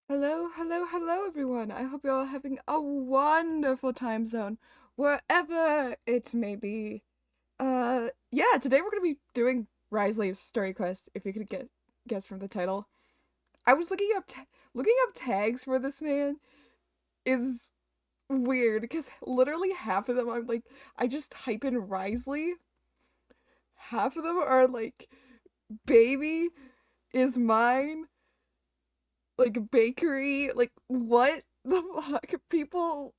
Hello, hello, hello, everyone. I hope you're all having a wonderful time zone, wherever it may be. Yeah, today we're gonna be doing Risley's story quest. If you could guess from the title, I was looking up tags for this man is weird because literally half of them I'm like, I just type in Risley. Half of them are like, baby is mine, like bakery, like what the fuck, people.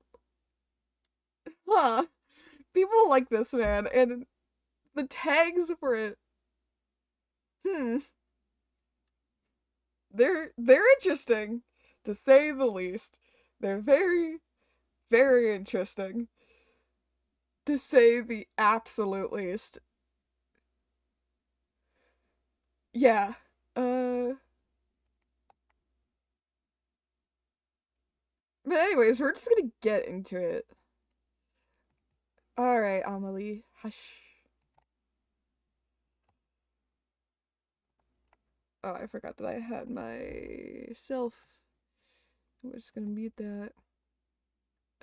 Huh. People like this man, and the tags for it, hmm, they're interesting, to say the least. They're very, very interesting, to say the absolute least. Yeah. Uh. But anyways, we're just gonna get into it. All right, Amelie, hush. Oh, I forgot that I had myself. We're just gonna mute that.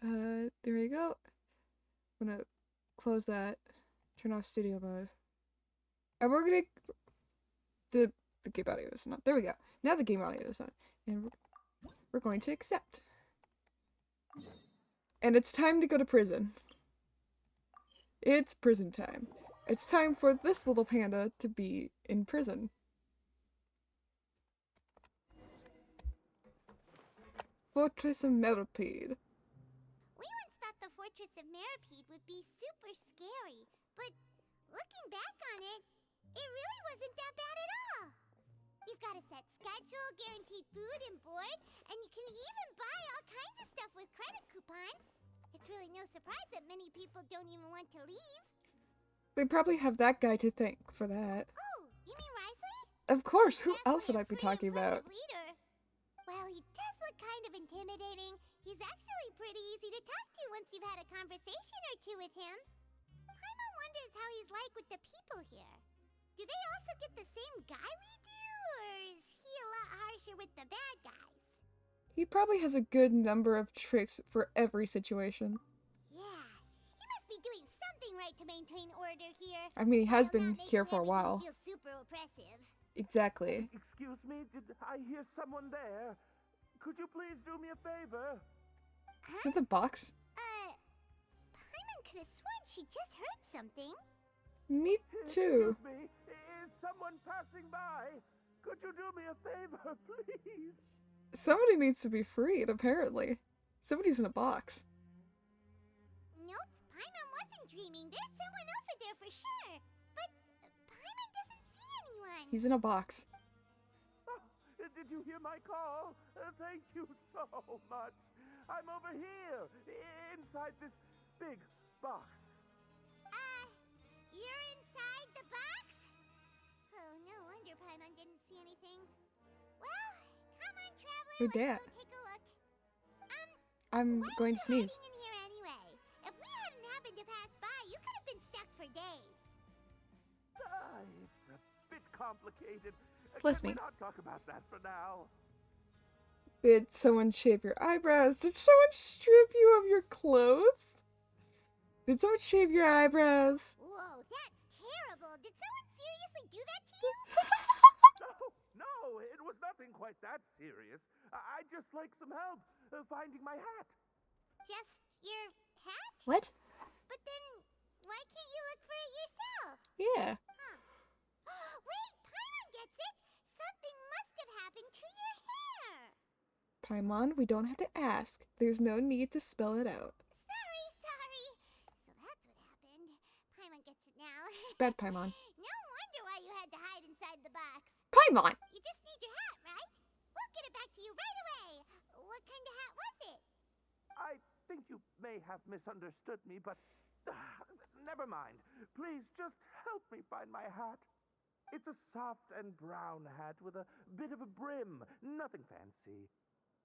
There we go. I'm gonna close that. Turn off studio mode. And we're gonna the the game audio is not. There we go. Now the game audio is on, and we're going to accept. And it's time to go to prison. It's prison time. It's time for this little panda to be in prison. Fortress of Millipede. We once thought the Fortress of Meripede would be super scary, but looking back on it, it really wasn't that bad at all. You've got a set schedule, guaranteed food and board, and you can even buy all kinds of stuff with credit coupons. It's really no surprise that many people don't even want to leave. They probably have that guy to thank for that. Oh, you mean Risley? Of course, He's who else would definitely I a be pretty talking about? impressive leader. Well, he does look kind of intimidating. He's actually pretty easy to talk to once you've had a conversation or two with him. Paimon wonders how he's like with the people here. Do they also get the same guy we do, or is he a lot harsher with the bad guys? He probably has a good number of tricks for every situation. Yeah, he must be doing something right to maintain order here, I mean, he has while been not here making for a everything while. feel super oppressive. Exactly. Excuse me, did I hear someone there? Could you please do me a favor? Is Huh? it the box? Paimon could have sworn she just heard something. Me too. Excuse me, is someone passing by? Could you do me a favor, please? Somebody needs to be freed, apparently. Somebody's in a box. Nope, Paimon wasn't dreaming. There's someone over there for sure. But Paimon doesn't see anyone. He's in a box. Oh, did you hear my call? Thank you so much. I'm over here, inside this big box. You're inside the box? Oh, no wonder Paimon didn't see anything. Well, come on, traveler. Hey, Let's Dad. go take a look. I'm Why are going you to sneeze. hiding in here anyway? If we hadn't happened to pass by, you could have been stuck for days. It's a bit complicated. Bless Can we me. not talk about that for now? Did someone shave your eyebrows? Did someone strip you of your clothes? Did someone shave your eyebrows? Whoa, that's terrible. Did someone seriously do that to you? No, it was nothing quite that serious. I'd just like some help finding my hat. Just your hat? What? But then, why can't you look for it yourself? Yeah. Huh. Wait, Paimon gets it. Something must have happened to your hair. Paimon, we don't have to ask. There's no need to spell it out. Sorry. So that's what happened. Paimon gets it now. Bad Paimon. No wonder why you had to hide inside the box. Paimon! You just need your hat, right? We'll get it back to you right away. What kind of hat was it? I think you may have misunderstood me, but never mind. Please just help me find my hat. It's a soft and brown hat with a bit of a brim. Nothing fancy.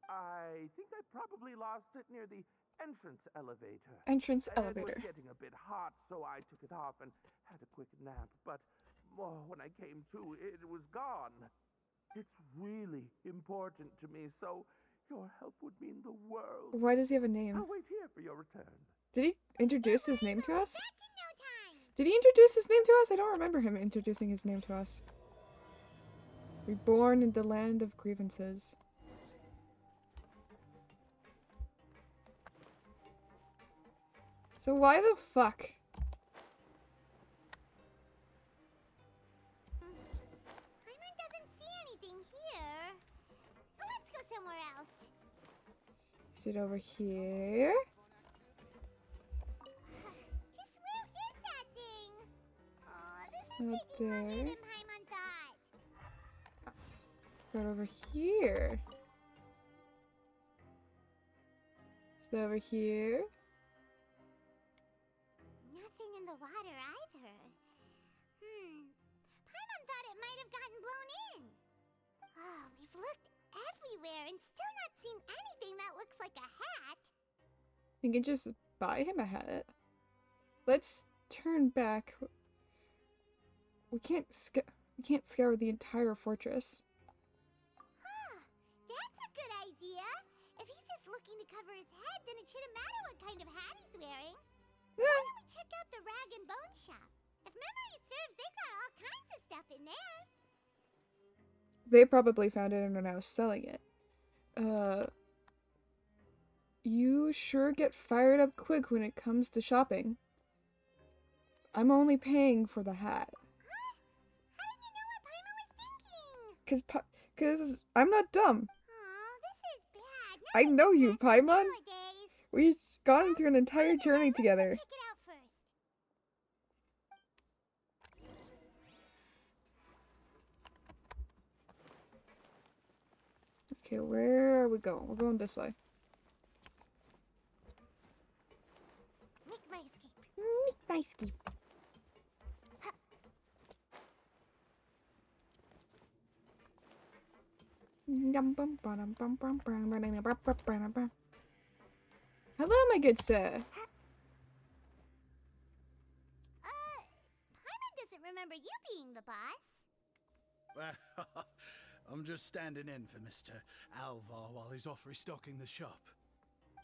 I think I probably lost it near the entrance elevator. Entrance It elevator. was getting a bit hot, so I took it off and had a quick nap. But when I came to, it was gone. It's really important to me, so Your help would mean the world. Why does he have a name? I'll wait here for your return. Did he introduce his name to us? Back in no time. Did he introduce his name to us? I don't remember him introducing his name to us. Reborn in the land of grievances. So why the fuck? Paimon doesn't see anything here. Let's go somewhere else. Is it over here? Just where is that thing? Oh, this is Not taking longer there. than Paimon thought. Right over here. Is it over here? Nothing in the water either. Paimon thought it might have gotten blown in. Oh, we've looked everywhere and still not seen anything that looks like a hat. You can just buy him a hat. Let's turn back. We can't scour the entire fortress. That's a good idea. If he's just looking to cover his head, then it shouldn't matter what kind of hat he's wearing. Why don't we check out the rag and bone shop? If memory serves, they got all kinds of stuff in there. They probably found it and are now selling it. You sure get fired up quick when it comes to shopping. I'm only paying for the hat. Huh? How did you know what Paimon was thinking? Cause I'm not dumb. Oh, this is bad. I know you, Nothing's Paimon. nowadays. We've gone through an entire journey Let's go together. check it out first. Okay, where are we going? We're going this way. Make my escape. My ski. Hello, my good sir. Paimon doesn't remember you being the boss. Well, I'm just standing in for Mr. Alvar while he's off restocking the shop.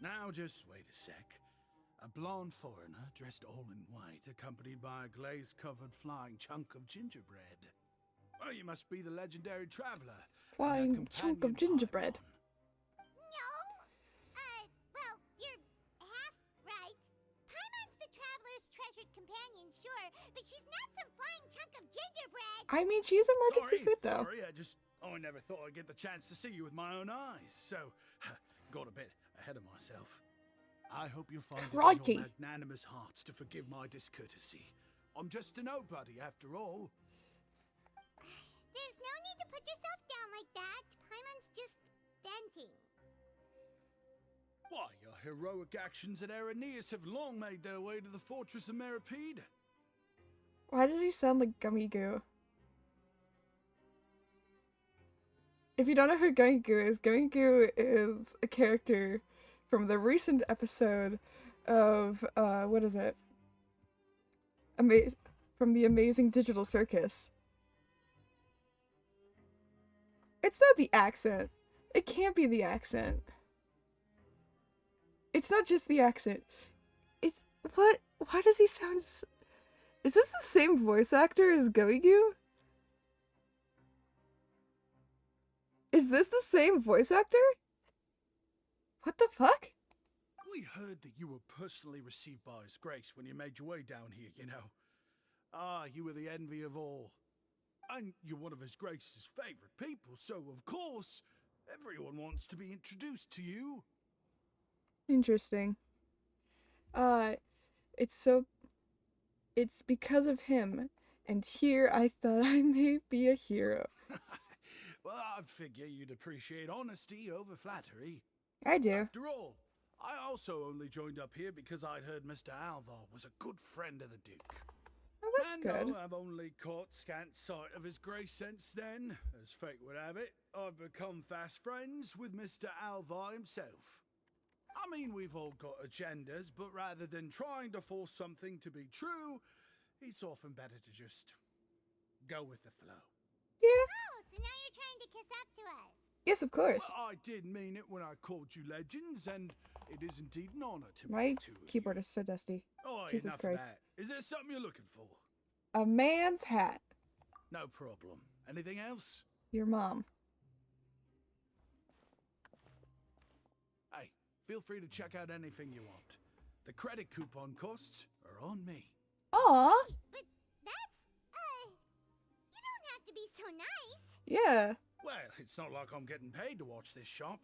Now, just wait a sec. A blonde foreigner dressed all in white, accompanied by a glaze-covered flying chunk of gingerbread. Oh, you must be the legendary traveler. and her Flying chunk of companion gingerbread. Paimon. No. Well, you're half right. Paimon's the traveler's treasured companion, sure, but she's not some flying chunk of gingerbread. I mean, she's emergency food though. Sorry, I never thought I'd get the chance to see you with my own eyes, so got a bit ahead of myself. I hope you'll find it in Crikey. your magnanimous hearts to forgive my discourtesy. I'm just a nobody, after all. There's no need to put yourself down like that. Paimon's just venting. Why, your heroic actions at Araneus have long made their way to the fortress of Meripede. Why does he sound like Gummy Goo? If you don't know who Gummy Goo is a character from the recent episode of, what is it? From the Amazing Digital Circus. It's not the accent. It can't be the accent. It's not just the accent. It's, what? Why does he sound Is this the same voice actor as Gummy Goo? Is this the same voice actor? What the fuck? We heard that you were personally received by His Grace when you made your way down here, you know. Ah, you were the envy of all. And you're one of His Grace's favorite people, so of course, everyone wants to be introduced to you. Interesting. It's because of him, and here I thought I may be a hero. Well, I'd figure you'd appreciate honesty over flattery. I do. After all, I also only joined up here because I'd heard Mr. Alvar was a good friend of the Duke. Oh, that's And good. though I've only caught scant sight of His Grace since then, as fate would have it, I've become fast friends with Mr. Alvar himself. I mean, we've all got agendas, but rather than trying to force something to be true, it's often better to just go with the flow. Yeah. Oh, so now you're trying to kiss up to us. Yes, of course. Well, I did mean it when I called you legends, and it is indeed an honor to My meet two of you. keyboard is so dusty. Oh, Jesus enough Christ. of that. Is there something you're looking for? A man's hat. No problem. Anything else? Your mom. Hey, feel free to check out anything you want. The credit coupon costs are on me. Aw. But that's, you don't have to be so nice. Yeah. Well, it's not like I'm getting paid to watch this shop.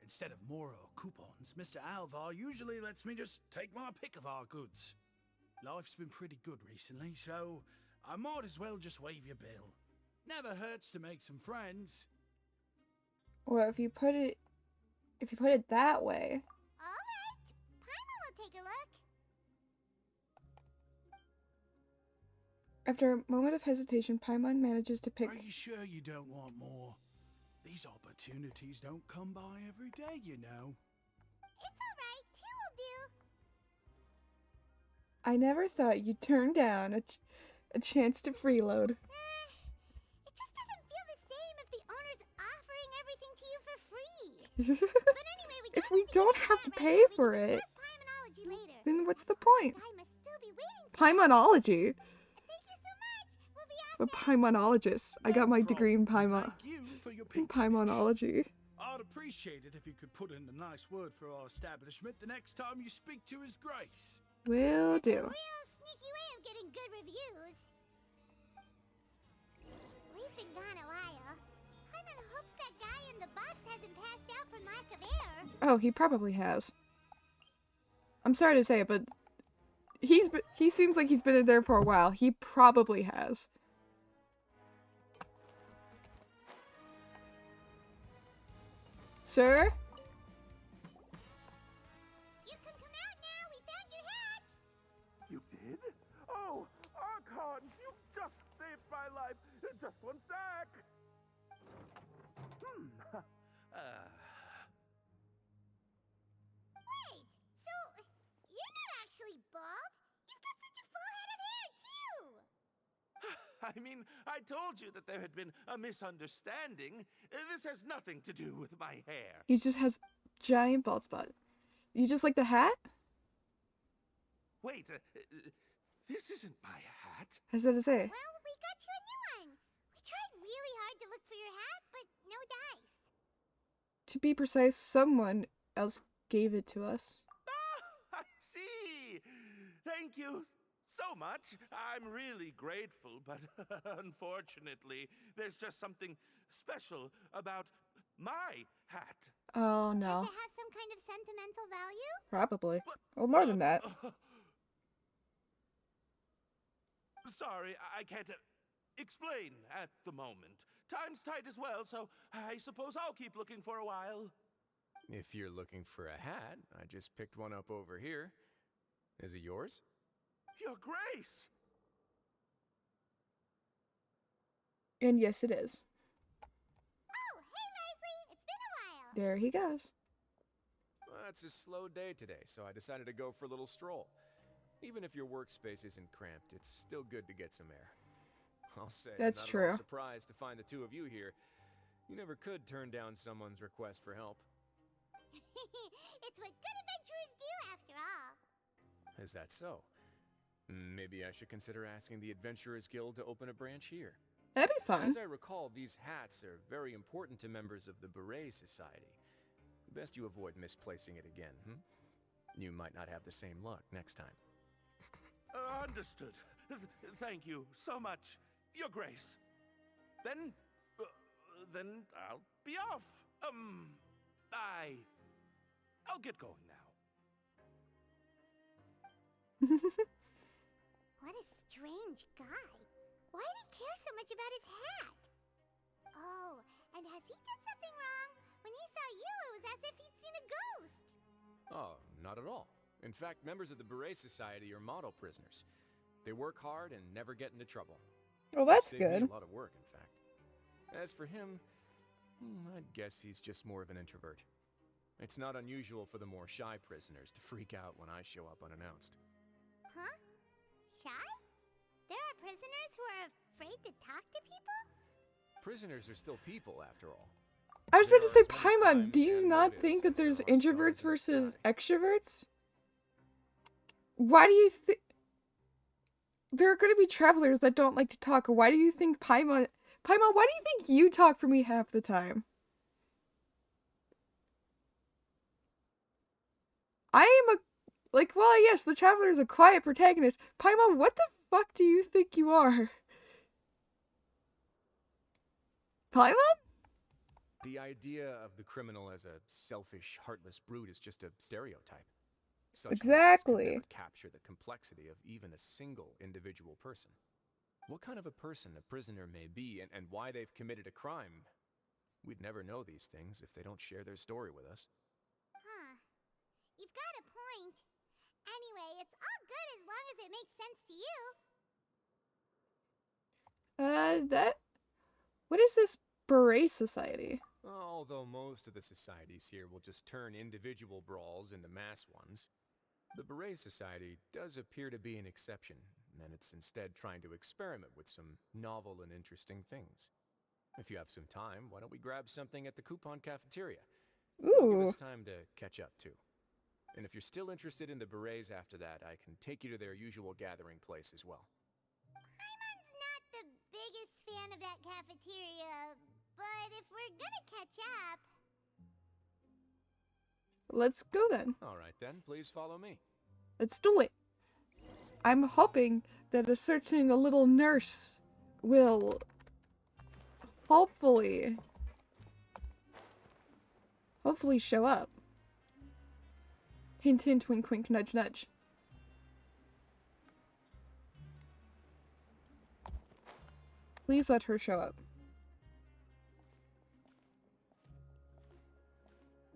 Instead of moral coupons, Mr. Alvar usually lets me just take my pick of our goods. Life's been pretty good recently, so I might as well just waive your bill. Never hurts to make some friends. Or if you put it that way. Alright, Paimon will take a look. After a moment of hesitation, Paimon manages to pick. Are you sure you don't want more? These opportunities don't come by every day, you know. It's alright, two will do. I never thought you'd turn down a chance to freeload. It just doesn't feel the same if the owner's offering everything to you for free. But anyway, we If we don't have to pay for it, Paimanology later. then what's the point? I must still be waiting for Paimonology. Thank you so much. We'll be off A now. Paimonologist. I got my No degree in problem. Thank you for your patronage. Paimonology. I'd appreciate it if you could put in a nice word for our establishment the next time you speak to His Grace. Will It's a do. real sneaky way of getting good reviews. We've been gone a while. Paimon hopes that guy in the box hasn't passed out from lack of air. Oh, he probably has. I'm sorry to say it, but he seems like he's been in there for a while. He probably has. Sir? You can come out now. We found your hat. You did? Oh, Archon, you just saved my life. Just one sec. Wait, so you're not actually bald? You've got such a full head of hair, too. I mean, I told you that there had been a misunderstanding. This has nothing to do with my hair. He just has giant bald spot. You just like the hat? Wait, this isn't my hat. I was about to say. Well, we got you a new one. We tried really hard to look for your hat, but no dice. To be precise, someone else gave it to us. Ah, I see. Thank you so much. I'm really grateful, but unfortunately, there's just something special about my hat. Oh Does no. it have some kind of sentimental value? Probably. Well, more than that. Sorry, I can't explain at the moment. Time's tight as well, so I suppose I'll keep looking for a while. If you're looking for a hat, I just picked one up over here. Is it yours? Your Grace! And yes, it is. Oh, hey, Risley. It's been a while. There he goes. Well, it's a slow day today, so I decided to go for a little stroll. Even if your workspace isn't cramped, it's still good to get some air. I'll say, That's I'm not true. at all surprised to find the two of you here. You never could turn down someone's request for help. It's what good adventurers do, after all. Is that so? Maybe I should consider asking the Adventurers Guild to open a branch here. That'd be fun. As I recall, these hats are very important to members of the Beret Society. Best you avoid misplacing it again, You might not have the same luck next time. Understood. Thank you so much, Your Grace. Then I'll be off. I'll get going now. What a strange guy. Why did he care so much about his hat? Oh, and has he done something wrong? When he saw you, it was as if he'd seen a ghost. Oh, not at all. In fact, members of the Beret Society are model prisoners. They work hard and never get into trouble. Well, that's Saved me good. a lot of work, in fact. As for him, I'd guess he's just more of an introvert. It's not unusual for the more shy prisoners to freak out when I show up unannounced. Huh? Shy? There are prisoners who are afraid to talk to people? Prisoners are still people, after all. I was There about to are say, as many Paimon, crimes do you and not motives think that as there there's are stars introverts in the versus sky. extroverts? Why do you think there are going to be travelers that don't like to talk? Why do you think Paimon, why do you think you talk for me half the time? I am a, like, well, yes, the traveler is a quiet protagonist. Paimon, what the fuck do you think you are? Paimon? The idea of the criminal as a selfish, heartless brute is just a stereotype. Such movies could Exactly. never capture the complexity of even a single individual person. What kind of a person a prisoner may be and why they've committed a crime, we'd never know these things if they don't share their story with us. Huh. You've got a point. Anyway, it's all good as long as it makes sense to you. What is this beret society? Although most of the societies here will just turn individual brawls into mass ones, the Beret Society does appear to be an exception, and it's instead trying to experiment with some novel and interesting things. If you have some time, why don't we grab something at the coupon cafeteria? It'll give Ooh. us time to catch up, too. And if you're still interested in the berets after that, I can take you to their usual gathering place as well. Paimon's not the biggest fan of that cafeteria, but if we're gonna catch up... Let's go then. All right then, please follow me. Let's do it. I'm hoping that a certain little nurse will hopefully show up. Hint hint, wink wink, nudge nudge. Please let her show up.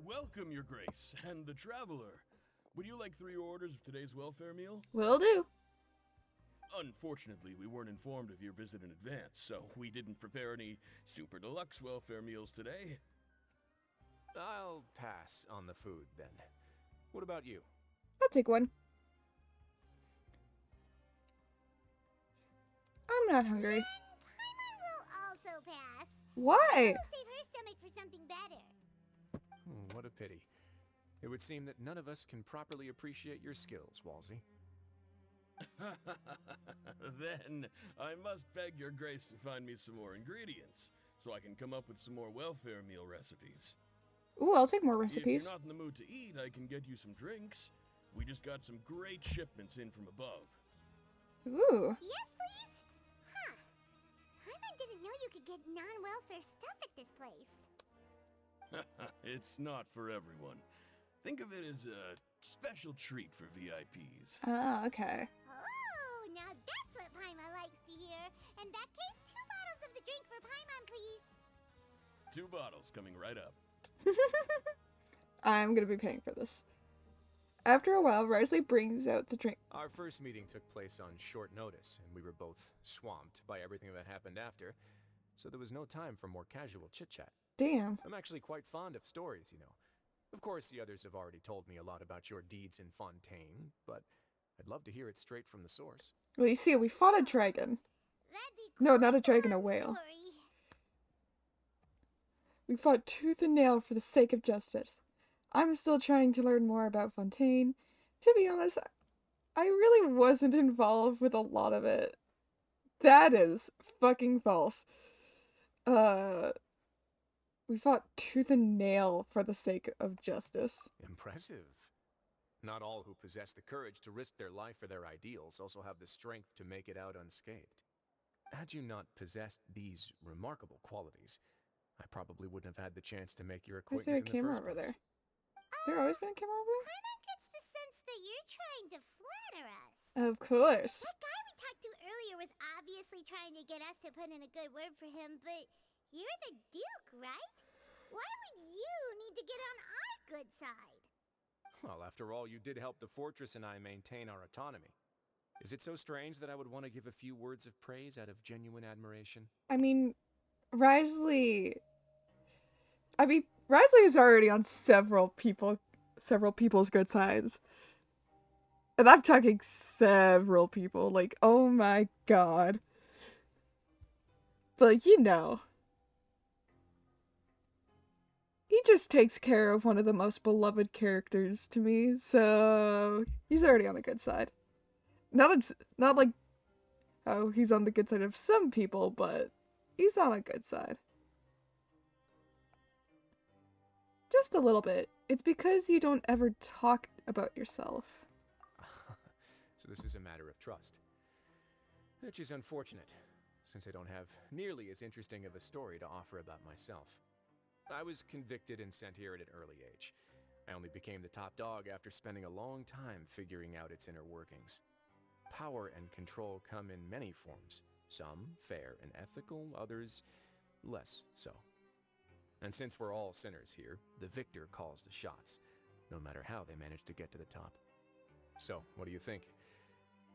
Welcome, Your Grace, and the Traveler. Would you like 3 orders of today's welfare meal? Will do. Unfortunately, we weren't informed of your visit in advance, so we didn't prepare any super deluxe welfare meals today. I'll pass on the food then. What about you? I'll take one. I'm not hungry. Paimon will also pass. Why? We'll save her stomach for something better. What a pity. It would seem that none of us can properly appreciate your skills, Walsey. Then, I must beg Your Grace to find me some more ingredients, so I can come up with some more welfare meal recipes. Ooh, I'll take more If recipes. you're not in the mood to eat, I can get you some drinks. We just got some great shipments in from above. Ooh. Yes, please? Huh. Paimon didn't know you could get non-welfare stuff at this place. It's not for everyone. Think of it as a special treat for VIPs. Ah, okay. Oh, now that's what Paimon likes to hear. In that case, 2 bottles of the drink for Paimon, please. 2 bottles coming right up. I'm gonna be paying for this. After a while, Risley brings out the drink. Our first meeting took place on short notice, and we were both swamped by everything that happened after, so there was no time for more casual chit-chat. Damn. I'm actually quite fond of stories, you know. Of course, the others have already told me a lot about your deeds in Fontaine, but I'd love to hear it straight from the source. Well, you see, we fought a dragon. That'd be No, quite not a the dragon, a long whale. story. We fought tooth and nail for the sake of justice. I'm still trying to learn more about Fontaine. To be honest, I really wasn't involved with a lot of it. That is fucking false. We fought tooth and nail for the sake of justice. Impressive. Not all who possess the courage to risk their life for their ideals also have the strength to make it out unscathed. Had you not possessed these remarkable qualities, I probably wouldn't have had the chance to make your Why is there acquaintance a in the camera first over place. there? There always been a camera over Paimon gets the sense that you're trying to flatter us. there? Of course. That guy we talked to earlier was obviously trying to get us to put in a good word for him, but you're the Duke, right? Why would you need to get on our good side? Well, after all, you did help the fortress and I maintain our autonomy. Is it so strange that I would want to give a few words of praise out of genuine admiration? I mean, Risley is already on several people's good sides. And I'm talking several people. Like, oh my god. But you know. he just takes care of one of the most beloved characters to me, so he's already on the good side. Not like oh, he's on the good side of some people, but he's on a good side. Just a little bit. It's because you don't ever talk about yourself. So this is a matter of trust. Which is unfortunate, since I don't have nearly as interesting of a story to offer about myself. I was convicted and sent here at an early age. I only became the top dog after spending a long time figuring out its inner workings. Power and control come in many forms, some fair and ethical, others less so. And since we're all sinners here, the victor calls the shots, no matter how they manage to get to the top. So, what do you think?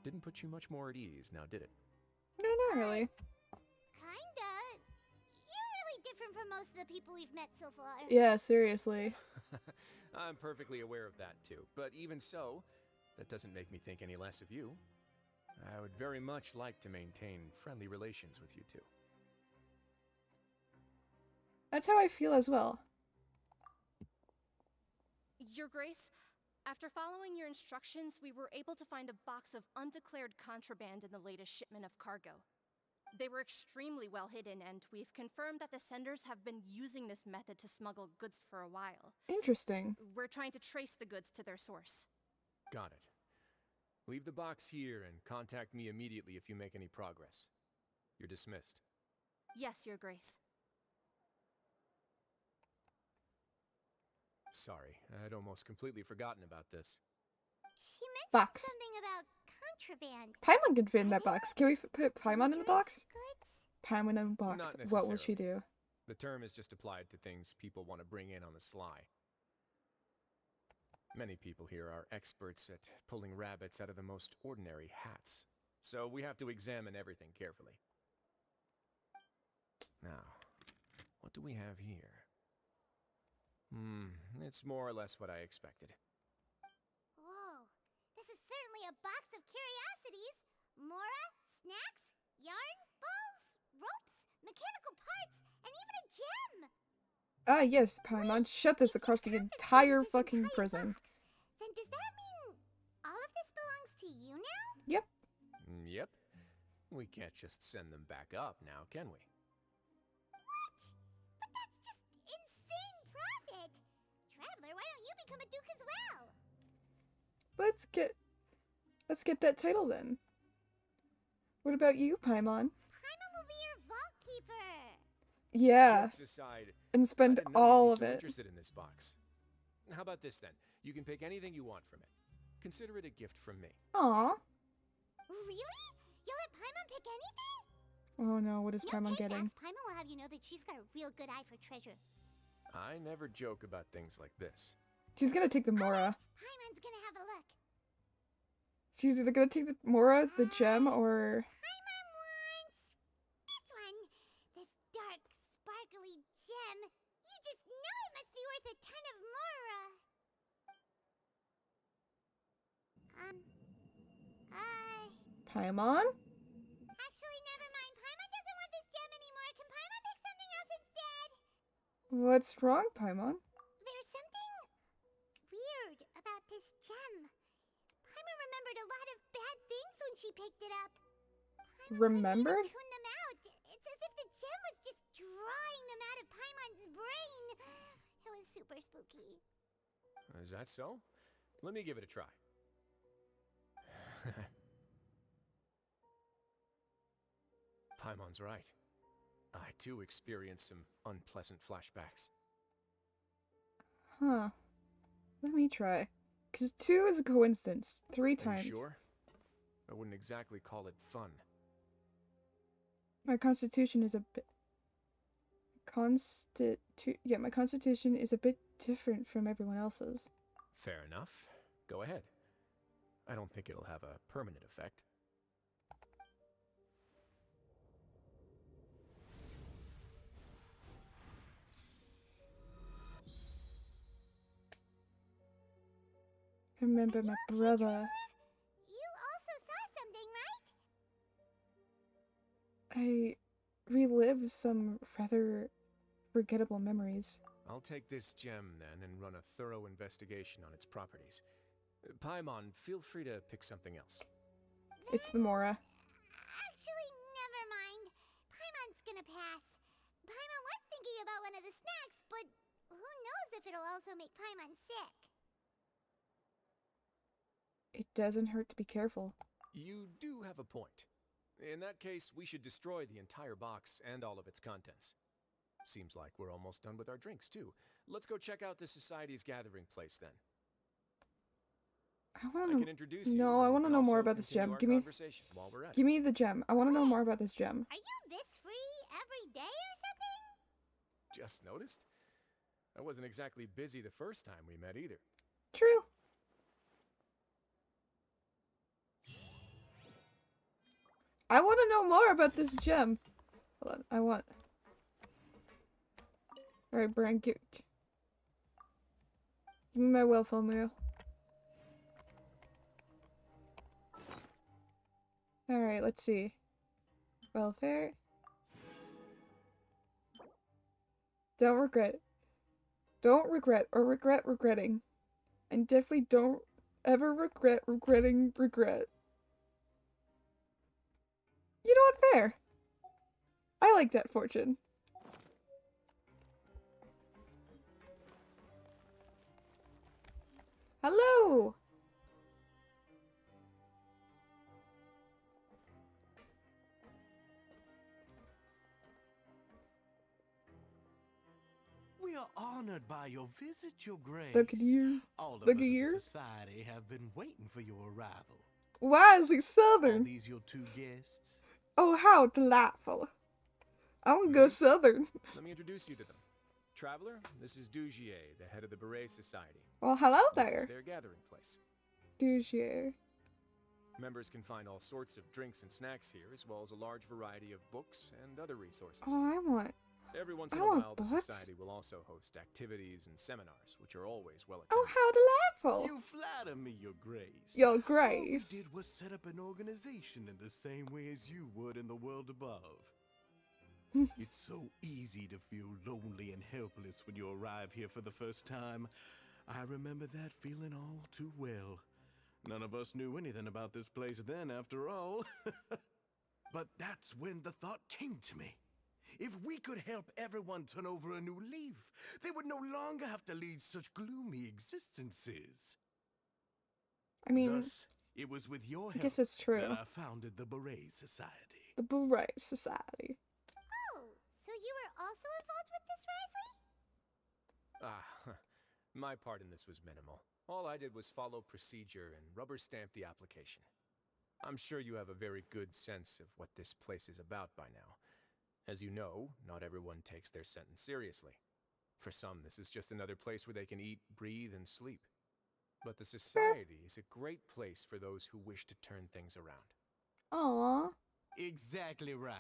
Didn't put you much more at ease, now did it? No, not really. Kinda. You're really different from most of the people we've met so far. Yeah, seriously. I'm perfectly aware of that too, but even so, that doesn't make me think any less of you. I would very much like to maintain friendly relations with you two. That's how I feel as well. Your Grace, after following your instructions, we were able to find a box of undeclared contraband in the latest shipment of cargo. They were extremely well hidden, and we've confirmed that the senders have been using this method to smuggle goods for a while. Interesting. We're trying to trace the goods to their source. Got it. Leave the box here and contact me immediately if you make any progress. You're dismissed. Yes, Your Grace. Sorry, I'd almost completely forgotten about this. She mentioned Box. something about contraband. Paimon can fit in that box. Can we put Paimon in the box? Goods? Paimon in the box. Not What will necessarily. she do? The term is just applied to things people want to bring in on the sly. Many people here are experts at pulling rabbits out of the most ordinary hats, so we have to examine everything carefully. Now, what do we have here? It's more or less what I expected. Whoa, this is certainly a box of curiosities. Mora, snacks, yarn, balls, ropes, mechanical parts, and even a gem. Ah, yes, Paimon. Shut this across the entire fucking prison. Box, then does that mean all of this belongs to you now? Yep. Yep. We can't just send them back up now, can we? What? But that's just insane profit. Traveler, why don't you become a duke as well? Let's get that title then. What about you, Paimon? Paimon will be your vault keeper. Yeah, Jokes aside, and I spend didn't know all you'd of be so it. interested in this box. How about this then? You can pick anything you want from it. Consider it a gift from me. Aw. Really? You'll let Paimon pick anything? Oh no, what is No Paimon take getting? backs. Paimon will have you know that she's got a real good eye for treasure. I never joke about things like this. She's gonna take the Mora. Paimon's gonna have a look. She's either gonna take the Mora, the gem, or... Paimon wants this one. This dark, sparkly gem. You just know it must be worth a ton of Mora. Paimon? Actually, never mind. Paimon doesn't want this gem anymore. Can Paimon pick something else instead? What's wrong, Paimon? There's something weird about this gem. Paimon remembered a lot of bad things when she picked it up. Paimon Remembered? couldn't even tune them out. It's as if the gem was just drawing them out of Paimon's brain. It was super spooky. Is that so? Let me give it a try. Paimon's right. I too experienced some unpleasant flashbacks. Huh. Let me try. Because 2 is a coincidence. 3 Are times. you sure? I wouldn't exactly call it fun. My constitution is a bit... my constitution is a bit different from everyone else's. Fair enough. Go ahead. I don't think it'll have a permanent effect. Remember my brother. You also saw something, right? I relived some rather forgettable memories. I'll take this gem then and run a thorough investigation on its properties. Paimon, feel free to pick something else. It's the Mora. Actually, never mind. Paimon's gonna pass. Paimon was thinking about one of the snacks, but who knows if it'll also make Paimon sick. It doesn't hurt to be careful. You do have a point. In that case, we should destroy the entire box and all of its contents. Seems like we're almost done with our drinks, too. Let's go check out the Society's gathering place, then. I want I to can introduce you. No, I and we want to can know more also about this continue gem. our Give me conversation while we're at Give it. me the gem. I want to know more about this gem. Are you this free every day or something? Just noticed? I wasn't exactly busy the first time we met either. True. I want to know more about this gem. Hold on. I want. Alright, Bran, give me my willful meal. Alright, let's see. Welfare. Don't regret. Don't regret or regret regretting. And definitely don't ever regret regretting regret. You know what? Fair. I like that fortune. Hello! We are honored by your visit, Your Grace. Look at you. All of Look us at at you. the Society have been waiting for your arrival. Wisely Are Southern. these your two guests? Oh, how delightful. I want to go Southern. Let me introduce you to them. Traveler, this is Dugier, the head of the Beret Society. Well, hello This there. is their gathering place. Dugier. Members can find all sorts of drinks and snacks here, as well as a large variety of books and other resources. Oh, I want. Every once I in a want while, the books. Society will also host activities and seminars, which are always well Oh, attended. how delightful. You flatter me, Your Grace. Your All we Grace. did was set up an organization in the same way as you would in the world above. It's so easy to feel lonely and helpless when you arrive here for the first time. I remember that feeling all too well. None of us knew anything about this place then, after all. But that's when the thought came to me. If we could help everyone turn over a new leaf, they would no longer have to lead such gloomy existences. I mean, Thus, it was with your I help guess it's true. that I founded the Beret Society. The Beret Society. Oh, so you were also involved with this, Risley? My part in this was minimal. All I did was follow procedure and rubber stamp the application. I'm sure you have a very good sense of what this place is about by now. As you know, not everyone takes their sentence seriously. For some, this is just another place where they can eat, breathe, and sleep. But the Society is a great place for those who wish to turn things around. Aww. Exactly right.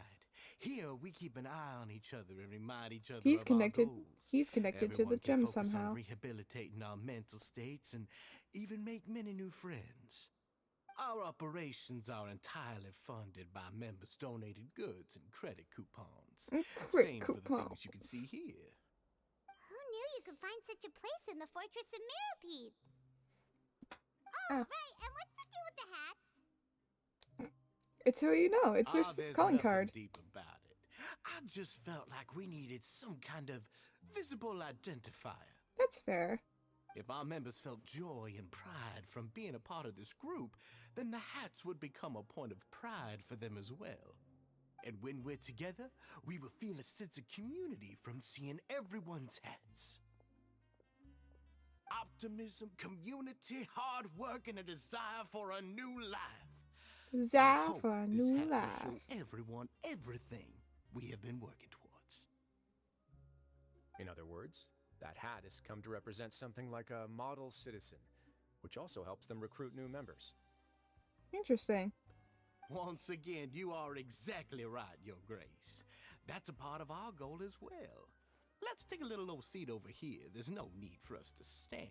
Here we keep an eye on each other and remind each other He's of connected. our goals. He's connected to the Everyone can gem focus on somehow. rehabilitating our mental states and even make many new friends. Our operations are entirely funded by members' donated goods and credit coupons. Credit Same for the things you can coupons. see here. Who knew you could find such a place in the Fortress of Mirapede? Oh, Ah. right, and what's the deal with the hats? It's who you know. It's their There's calling nothing card. deep about it. I just felt like we needed some kind of visible identifier. That's fair. If our members felt joy and pride from being a part of this group, then the hats would become a point of pride for them as well. And when we're together, we will feel a sense of community from seeing everyone's hats. Optimism, community, hard work, and a desire for a new life. I Desire hope for a this new hat will life. show everyone everything we have been working towards. In other words, that hat has come to represent something like a model citizen, which also helps them recruit new members. Interesting. Once again, you are exactly right, Your Grace. That's a part of our goal as well. Let's take a little old seat over here. There's no need for us to stand.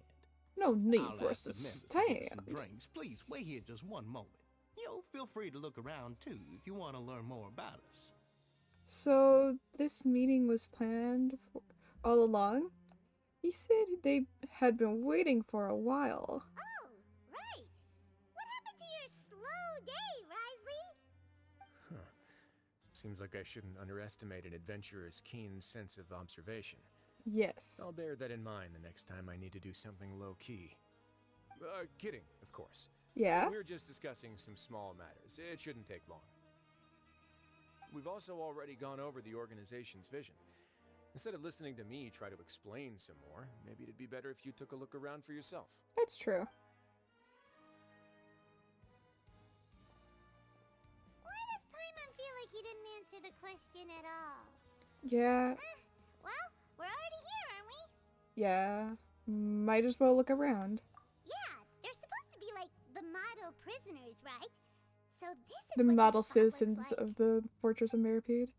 No need I'll for ask us to the members to get some stand. drinks. Please wait here just one moment. Feel free to look around too if you want to learn more about us. So this meeting was planned for all along? He said they had been waiting for a while. Oh, right. What happened to your slow day, Risley? Huh. Seems like I shouldn't underestimate an adventurer's keen sense of observation. Yes. I'll bear that in mind the next time I need to do something low-key. Kidding, of course. Yeah? We're just discussing some small matters. It shouldn't take long. We've also already gone over the organization's vision. Instead of listening to me try to explain some more, maybe it'd be better if you took a look around for yourself. That's true. Why does Paimon feel like he didn't answer the question at all? Yeah. Well, we're already here, aren't we? Yeah. Might as well look around. Yeah, they're supposed to be like the model prisoners, right? So this is The what model their spot looks citizens like. of the Fortress of Meripede.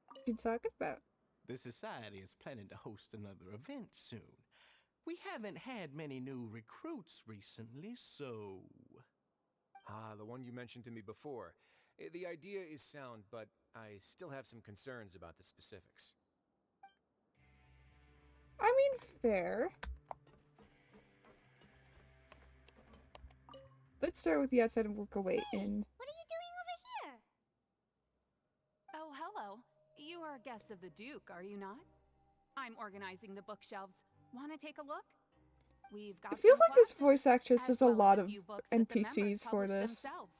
What you talking about? The Society is planning to host another event soon. We haven't had many new recruits recently, so... Ah, the one you mentioned to me before. The idea is sound, but I still have some concerns about the specifics. I mean, fair. Let's start with the outside and work our way in. What are you doing over here? Oh, hello. You are guests of the Duke, are you not? I'm organizing the bookshelves. Want to take a look? We've got It feels some like this classics, voice actress as does a well as lot of few books that the members NPCs for publish this. themselves.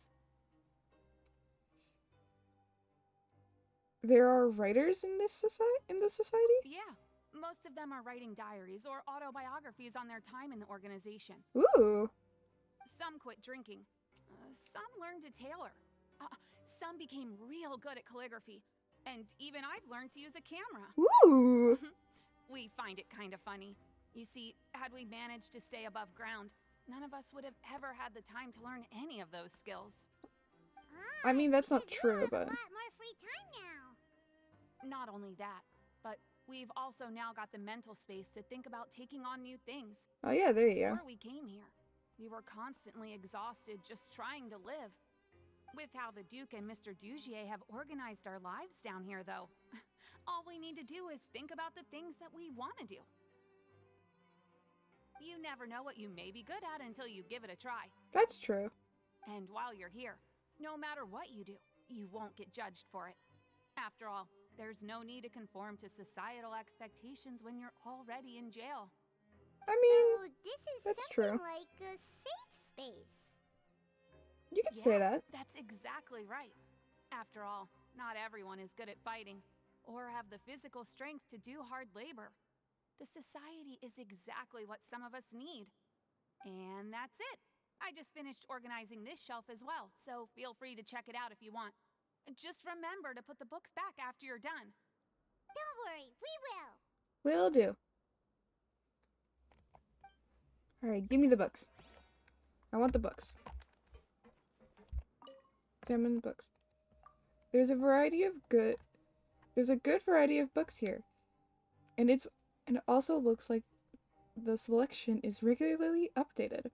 There are writers in this society? Yeah, most of them are writing diaries or autobiographies on their time in the organization. Ooh. Some quit drinking. Some learned to tailor. Some became real good at calligraphy. And even I've learned to use a camera. Ooh. We find it kind of funny. You see, had we managed to stay above ground, none of us would have ever had the time to learn any of those skills. I mean, that's not Because true, you have but... a lot more free time now. Not only that, but we've also now got the mental space to think about taking on new things. Oh yeah, there you go. Before we came here, we were constantly exhausted just trying to live. With how the Duke and Mr. Dugier have organized our lives down here, though, all we need to do is think about the things that we want to do. You never know what you may be good at until you give it a try. That's true. And while you're here, no matter what you do, you won't get judged for it. After all, there's no need to conform to societal expectations when you're already in jail. I mean, So this is that's something true. like a safe space. You could say that. That's exactly right. After all, not everyone is good at fighting, or have the physical strength to do hard labor. The society is exactly what some of us need. And that's it. I just finished organizing this shelf as well, so feel free to check it out if you want. Just remember to put the books back after you're done. Don't worry, we will. Will do. Alright, give me the books. I want the books. Examine the books. There's a good variety of books here. And it also looks like the selection is regularly updated.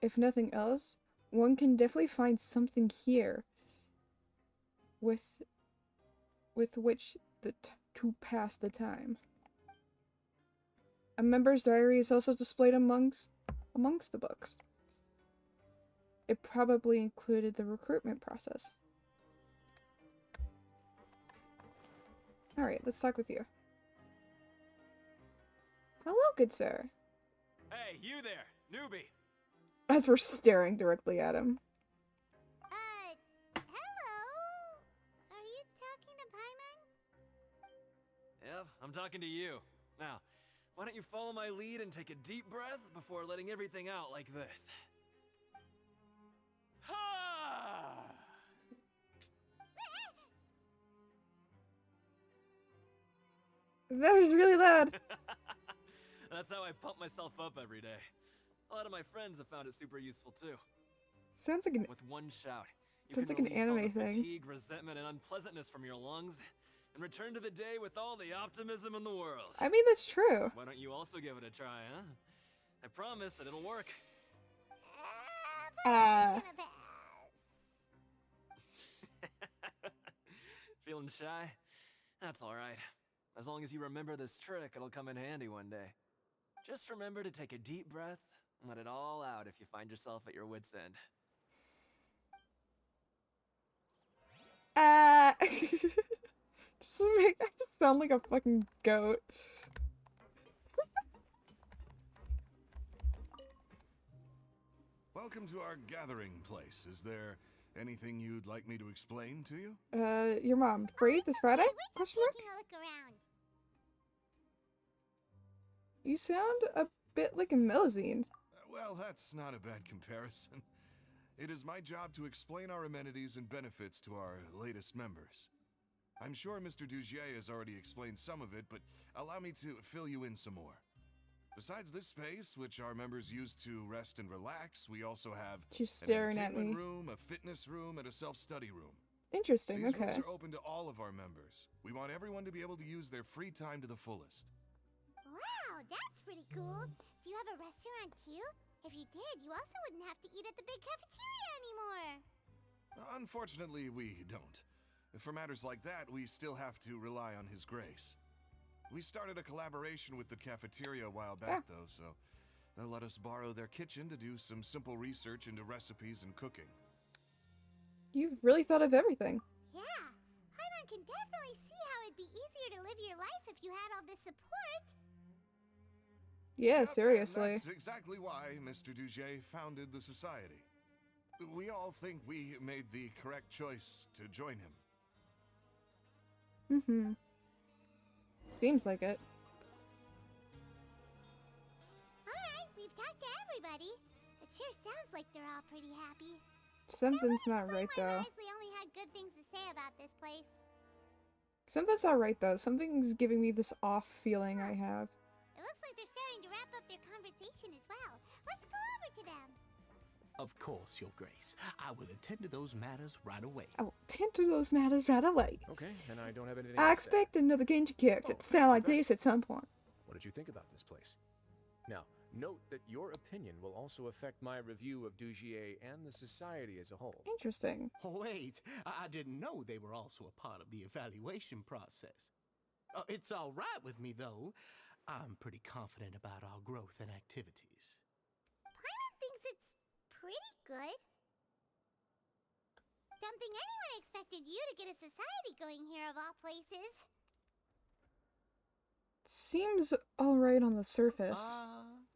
If nothing else, one can definitely find something here with which to pass the time. A member's diary is also displayed amongst the books. It probably included the recruitment process. Alright, let's talk with you. Hello, good sir. Hey, you there, newbie! As we're staring directly at him. Hello? Are you talking to Paimon? Yep, I'm talking to you. Now, why don't you follow my lead and take a deep breath before letting everything out like this? Ha! That was really loud. That's how I pump myself up every day. A lot of my friends have found it super useful too. Sounds like an With one shout, you Sounds can like an release all anime the thing. fatigue, resentment, and unpleasantness from your lungs, and return to the day with all the optimism in the world. I mean, that's true. Why don't you also give it a try, huh? I promise that it'll work. Gonna pass. Feeling shy? That's alright. As long as you remember this trick, it'll come in handy one day. Just remember to take a deep breath and let it all out if you find yourself at your wit's end. I just sound like a fucking goat. Welcome to our gathering place. Is there anything you'd like me to explain to you? Your mom free this Friday? We're just Question mark? taking a look around. You sound a bit like a Melusine. Well, that's not a bad comparison. It is my job to explain our amenities and benefits to our latest members. I'm sure Mr. Dugier has already explained some of it, but allow me to fill you in some more. Besides this space, which our members use to rest and relax, we also have She's an staring at entertainment me. room, a fitness room, and a self-study room. Interesting, These okay. rooms are open to all of our members. We want everyone to be able to use their free time to the fullest. Wow, that's pretty cool. Do you have a restaurant too? If you did, you also wouldn't have to eat at the big cafeteria anymore. Unfortunately, we don't. For matters like that, we still have to rely on His grace. We started a collaboration with the cafeteria a while back, though, so they'll let us borrow their kitchen to do some simple research into recipes and cooking. You've really thought of everything. Yeah, Paimon can definitely see how it'd be easier to live your life if you had all this support. Yeah, Yep, seriously. and that's exactly why Mr. Dugier founded the society. We all think we made the correct choice to join him. Mm-hmm. Seems like it. Alright, we've talked to everybody. It sure sounds like they're all pretty happy. Something's not right, Why though. Risley only had good things to say about this place. Something's not right, though. Something's giving me this off feeling I have. It looks like they're starting to wrap up their conversation as well. Let's go over to them. Of course, Your Grace. I will attend to those matters right away. I will tend to those matters right away. Okay, then I don't have anything I else to say. expect another Genshin character to sound like this at some point. What did you think about this place? Now, note that your opinion will also affect my review of Dugier and the society as a whole. Interesting. Wait, I didn't know they were also a part of the evaluation process. It's all right with me, though. I'm pretty confident about our growth and activities. Paimon thinks it's pretty good. Don't think anyone expected you to get a society going here of all places. Seems alright on the surface.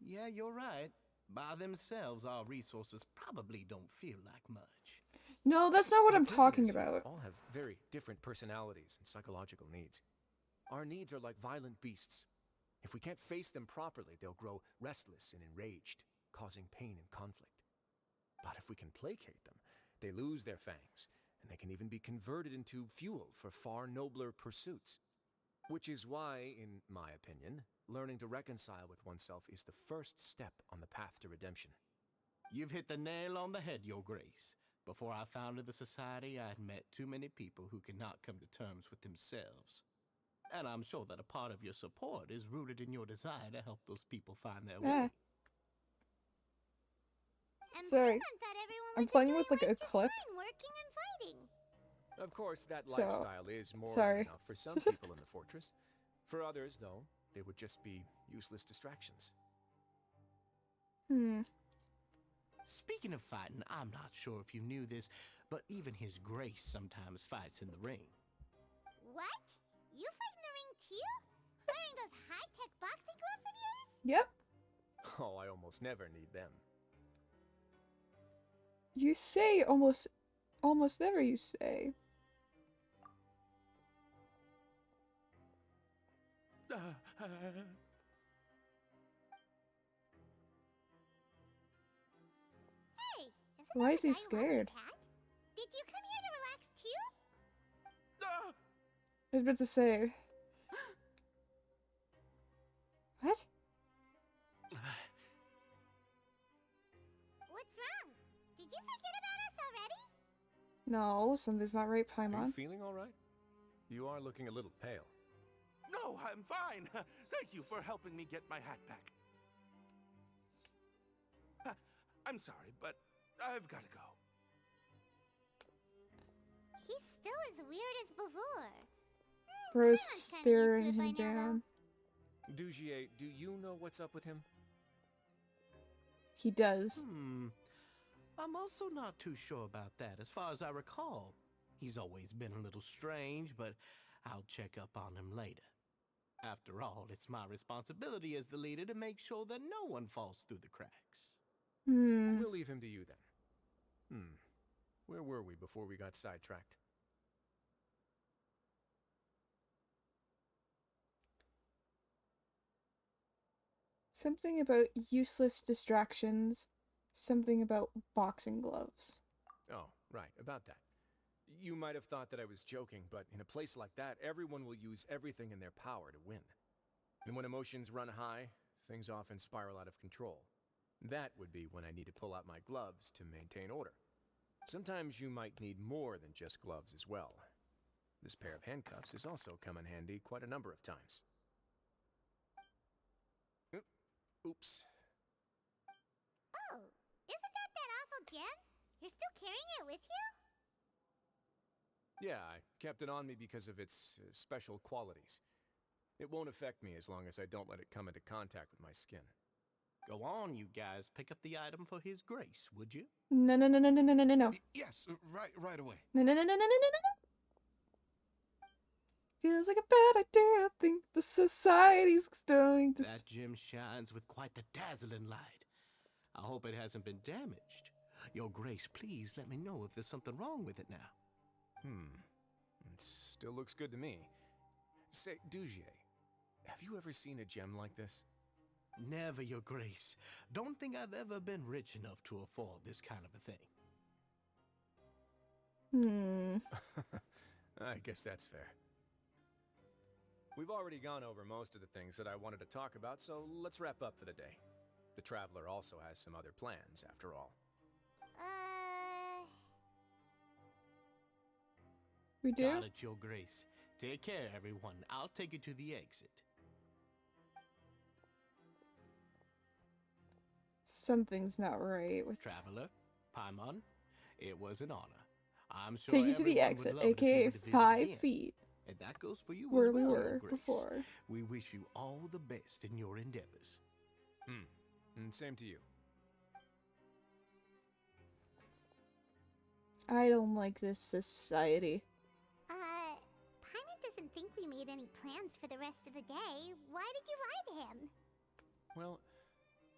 Yeah, you're right. By themselves, our resources probably don't feel like much. No, that's not what The I'm talking prisoners about. all have very different personalities and psychological needs. Our needs are like violent beasts. If we can't face them properly, they'll grow restless and enraged, causing pain and conflict. But if we can placate them, they lose their fangs, and they can even be converted into fuel for far nobler pursuits. Which is why, in my opinion, learning to reconcile with oneself is the first step on the path to redemption. You've hit the nail on the head, Your Grace. Before I founded the society, I had met too many people who could not come to terms with themselves. And I'm sure that a part of your support is rooted in your desire to help those people find their way. And Sorry. Paimon thought everyone I'm was playing enjoying with, like, life a just clip. fine, working and fighting. Of course, that So, lifestyle is more sorry. than enough for some people in the fortress. For others, though, they would just be useless distractions. Speaking of fighting, I'm not sure if you knew this, but even His Grace sometimes fights in the ring. What? You fight in the ring too? Wearing those high-tech boxing gloves of yours? Yep. Oh, I almost never need them. You say almost never, you say. Hey, isn't Why that is the he guy who scared? always had? Did you come here to relax too? I was about to say. What? What's wrong? Did you forget about us already? No, something's not right, Are you Paimon. feeling all right? You are looking a little pale. No, I'm fine. Thank you for helping me get my hat back. I'm sorry, but I've got to go. He's still as weird as before. Bro's Paimon's kinda staring used to it him by now, down. Dugier, do you know what's up with him? He does. I'm also not too sure about that. As far as I recall, he's always been a little strange, but I'll check up on him later. After all, it's my responsibility as the leader to make sure that no one falls through the cracks. We'll leave him to you then. Where were we before we got sidetracked? Something about useless distractions. Something about boxing gloves. Oh, right, about that. You might have thought that I was joking, but in a place like that, everyone will use everything in their power to win. And when emotions run high, things often spiral out of control. That would be when I need to pull out my gloves to maintain order. Sometimes you might need more than just gloves as well. This pair of handcuffs has also come in handy quite a number of times. Oops. Oh, isn't that awful gem? You're still carrying it with you? Yeah, I kept it on me because of its special qualities. It won't affect me as long as I don't let it come into contact with my skin. Go on, you guys. Pick up the item for his grace, would you? No, no, no, no, no, no, no, no, no. Yes, right away. No, no, no, no, no, no, no, no. Feels like a bad idea. I think the society's going to. That gem shines with quite the dazzling light. I hope it hasn't been damaged. Your grace, please let me know if there's something wrong with it now. It still looks good to me. Say, Dugier, have you ever seen a gem like this? Never, your grace. Don't think I've ever been rich enough to afford this kind of a thing. I guess that's fair. We've already gone over most of the things that I wanted to talk about, so let's wrap up for the day. The Traveler also has some other plans, after all. We do? Got it, your grace. Take care, everyone. I'll take you to the exit. Something's not right with Traveler, Paimon, it was an honor. I'm sure take you to the everyone exit, would love it if you aka were to visit 5 again. feet, And that goes for you where as well, we your were grace. before. We wish you all the best in your endeavors. And same to you. I don't like this society. Paimon doesn't think we made any plans for the rest of the day. Why did you lie to him? Well,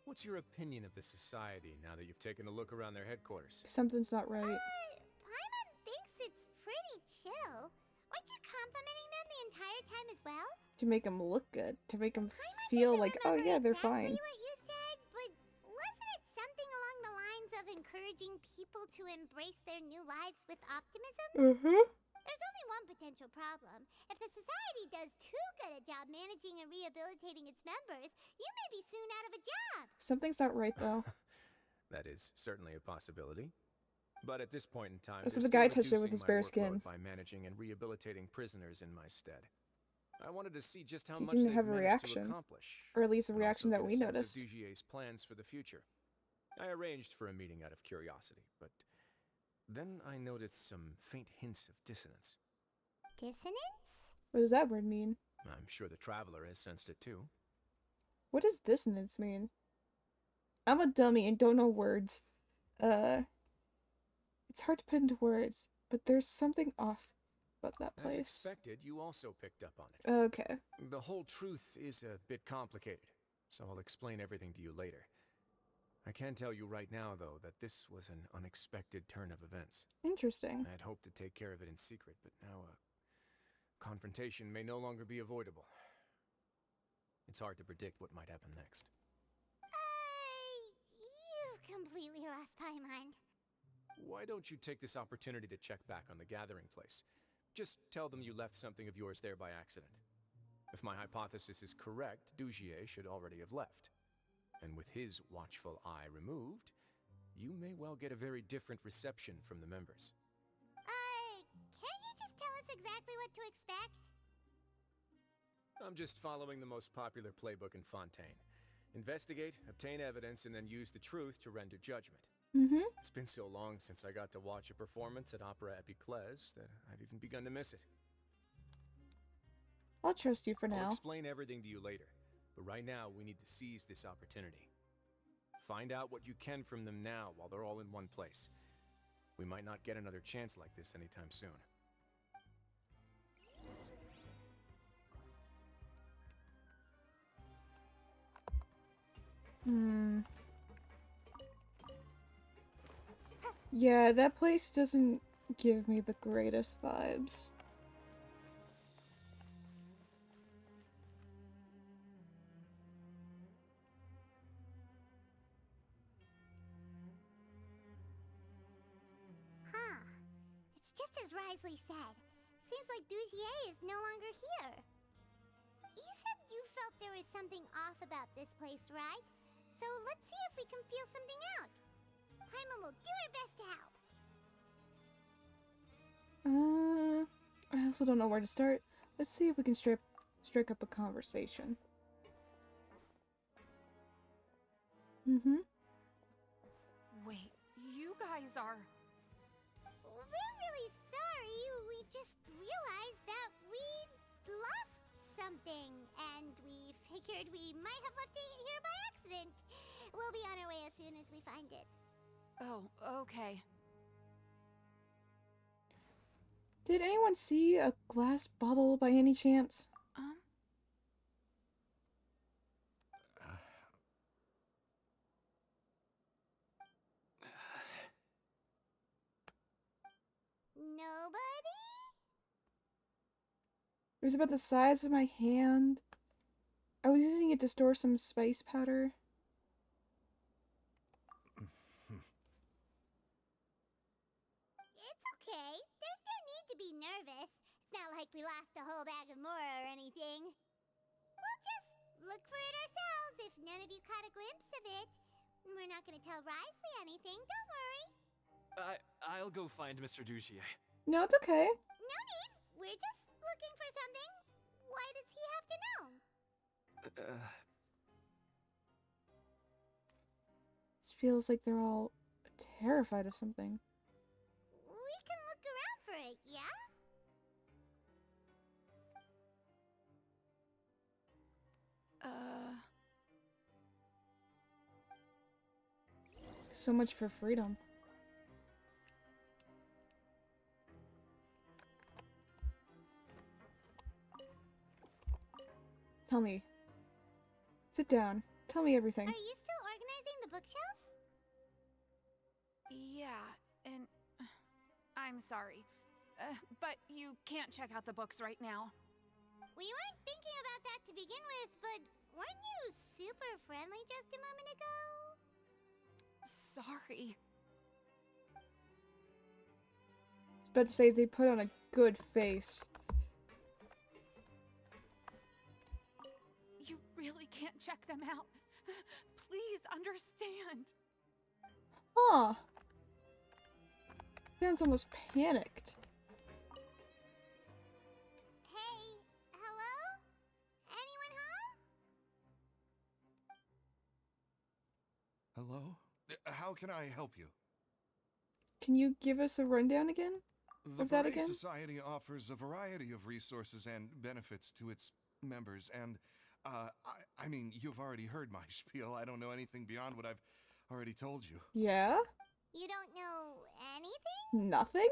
what's your opinion of the society now that you've taken a look around their headquarters? Something's not right. Paimon thinks it's pretty chill. Weren't you complimenting them the entire time as well? To make them look good. To make them Paimon feel doesn't like, oh remember yeah, they're exactly fine. what you said, but wasn't it something along the lines of encouraging people to embrace their new lives with optimism? There's only one potential problem. If the society does too good a job managing and rehabilitating its members, you may be soon out of a job. Something's not right though. That is certainly a possibility. But at this point in time, So they're the guy still touched it with his reducing my bare workload skin. by managing and rehabilitating prisoners in my stead. I wanted to see just how He much didn't they've have a managed to reaction. accomplish. Or at least a and reaction also that get we a sense noticed. of Dugier's plans for the future. I arranged for a meeting out of curiosity, but then I noticed some faint hints of dissonance. Dissonance? What does that word mean? I'm sure the Traveler has sensed it too. What does dissonance mean? I'm a dummy and don't know words. It's hard to put into words, but there's something off about that As place. expected, you also picked up on it. Okay. The whole truth is a bit complicated, so I'll explain everything to you later. I can tell you right now, though, that this was an unexpected turn of events. Interesting. I had hoped to take care of it in secret, but now a confrontation may no longer be avoidable. It's hard to predict what might happen next. You've completely lost my mind. Why don't you take this opportunity to check back on the gathering place? Just tell them you left something of yours there by accident. If my hypothesis is correct, Dugier should already have left. And with his watchful eye removed, you may well get a very different reception from the members. Can't you just tell us exactly what to expect? I'm just following the most popular playbook in Fontaine. Investigate, obtain evidence, and then use the truth to render judgment. Mm-hmm. It's been so long since I got to watch a performance at Opera Epiclese that I've even begun to miss it. I'll trust you for I'll now. explain everything to you later, but right now we need to seize this opportunity. Find out what you can from them now while they're all in one place. We might not get another chance like this anytime soon. Yeah, that place doesn't give me the greatest vibes. Huh. It's just as Risley said. Seems like Dugier is no longer here. You said you felt there was something off about this place, right? So let's see if we can feel something out. Paimon will do her best to help. I also don't know where to start. Let's see if we can strike up a conversation. Mm-hmm. Wait, you guys are... We're really sorry. We just realized that we lost something, and we figured we might have left it here by accident. We'll be on our way as soon as we find it. Oh, okay. Did anyone see a glass bottle by any chance? Nobody? It was about the size of my hand. I was using it to store some spice powder. It's okay. There's no need to be nervous. It's not like we lost a whole bag of Mora or anything. We'll just look for it ourselves if none of you caught a glimpse of it. We're not gonna tell Risley anything, don't worry. I'll go find Mr. Dugier. No, it's okay. No need. We're just looking for something. Why does he have to know? This feels like they're all terrified of something. We can look around for it, yeah? So much for freedom. Tell me. Sit down. Tell me everything. Are you still organizing the bookshelves? Yeah, and... I'm sorry. But you can't check out the books right now. We weren't thinking about that to begin with, but weren't you super friendly just a moment ago? Sorry. I was about to say they put on a good face. You really can't check them out. Please understand. Huh. Sounds almost panicked. Hey, hello? Anyone home? Hello? How can I help you? Can you give us a rundown again? The Of that Beret again? Society offers a variety of resources and benefits to its members, and I mean, you've already heard my spiel. I don't know anything beyond what I've already told you. Yeah? You don't know anything? Nothing?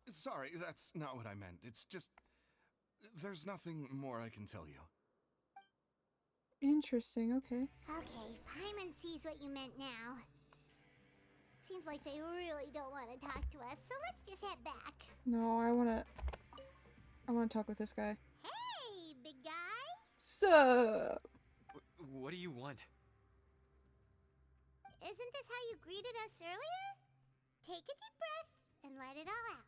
Sorry, that's not what I meant. It's just, there's nothing more I can tell you. Interesting, okay. Okay, Paimon sees what you meant now. Seems like they really don't want to talk to us, so let's just head back. No, I wanna talk with this guy. Hey, big guy? Sup? What do you want? Isn't this how you greeted us earlier? Take a deep breath and let it all out.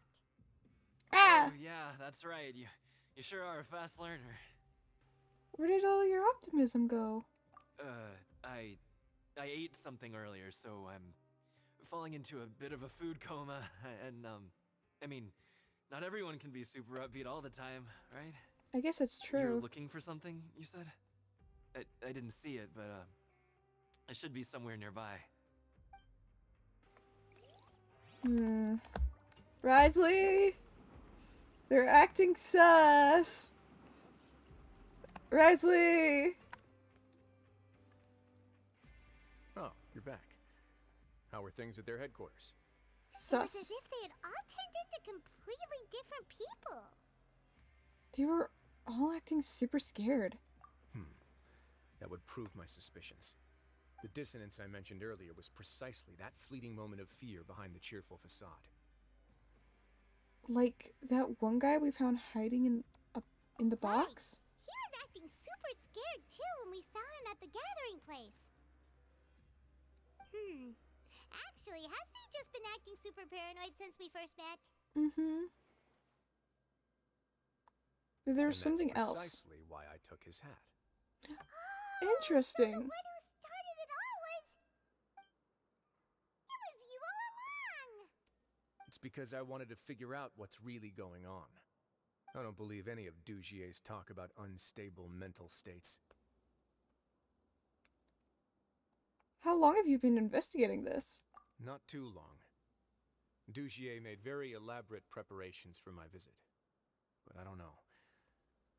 Ah! Oh, yeah, that's right. You sure are a fast learner. Where did all your optimism go? I ate something earlier, so I'm falling into a bit of a food coma, and, I mean, not everyone can be super upbeat all the time, right? I guess that's You're true. looking for something, you said? I didn't see it, but it should be somewhere nearby. Risley! They're acting sus! Risley! Oh, you're back. How were things at their headquarters? It was Sus. as if they had all turned into completely different people. They were all acting super scared. That would prove my suspicions. The dissonance I mentioned earlier was precisely that fleeting moment of fear behind the cheerful facade. Like that one guy we found hiding in the box? He was acting super scared too when we saw him at the gathering place. Actually, hasn't he just been acting super paranoid since we first met? There's something that's else. Precisely why I took his hat. Interesting. So the one who started it all was... It was you all along! It's because I wanted to figure out what's really going on. I don't believe any of Dugier's talk about unstable mental states. How long have you been investigating this? Not too long. Dugier made very elaborate preparations for my visit. But I don't know.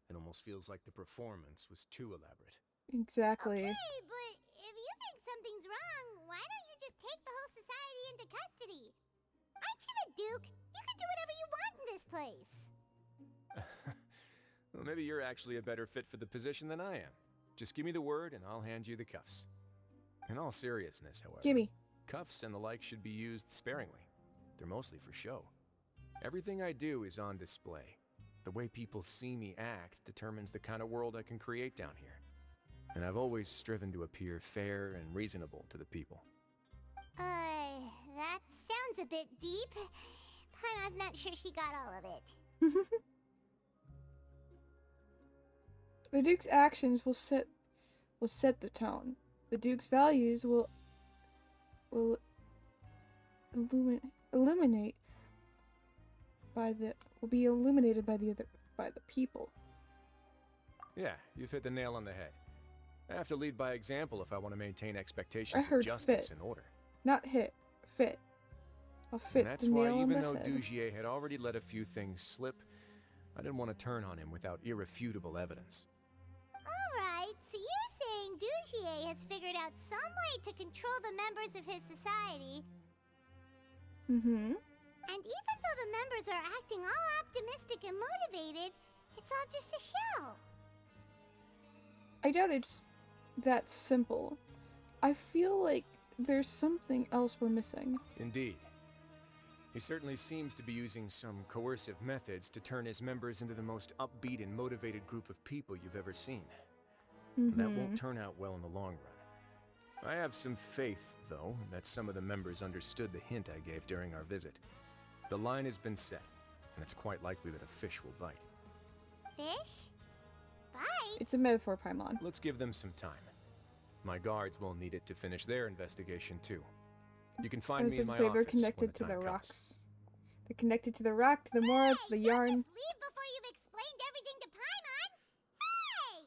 It almost feels like the performance was too elaborate. Exactly. Okay, but if you think something's wrong, why don't you just take the whole society into custody? Aren't you the Duke? You can do whatever you want in this place. Well, maybe you're actually a better fit for the position than I am. Just give me the word and I'll hand you the cuffs. In all seriousness, however, Gimme. cuffs and the like should be used sparingly. They're mostly for show. Everything I do is on display. The way people see me act determines the kind of world I can create down here. And I've always striven to appear fair and reasonable to the people. That sounds a bit deep. Paimon's not sure she got all of it. The Duke's actions will set the tone. The Duke's values will illuminate will be illuminated by the people. Yeah, you've hit the nail on the head. I have to lead by example if I want to maintain expectations I heard of justice fit. and order. Not hit, fit. I'll fit And that's the why nail on even the though head. Dugier had already let a few things slip, I didn't want to turn on him without irrefutable evidence. Alright, so you're saying Dugier has figured out some way to control the members of his society. And even though the members are acting all optimistic and motivated, it's all just a show. I doubt it's that simple. I feel like there's something else we're missing. Indeed. He certainly seems to be using some coercive methods to turn his members into the most upbeat and motivated group of people you've ever seen. That won't turn out well in the long run. I have some faith, though, that some of the members understood the hint I gave during our visit. The line has been set, and it's quite likely that a fish will bite. Fish? Bite? It's a metaphor, Paimon. Let's give them some time. My guards will need it to finish their investigation, too. You can I find was me in about my to say they're office connected when to the time rocks. comes. They're connected to the rock, to the moral, to the yarn. Just leave before you've explained everything to Paimon! Hey!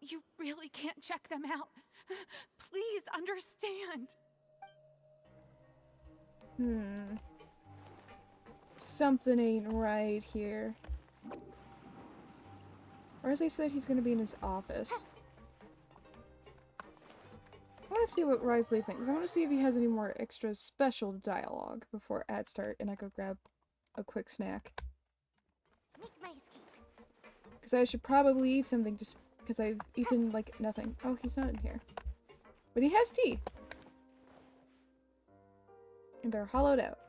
You really can't check them out. Please understand. Something ain't right here. Or as they said, he's gonna be in his office. I want to see what Risley thinks. I want to see if he has any more extra special dialogue before ads start and I go grab a quick snack. Make my escape. Because I should probably eat something just because I've eaten like nothing. Oh, he's not in here. But he has tea. And they're hollowed out.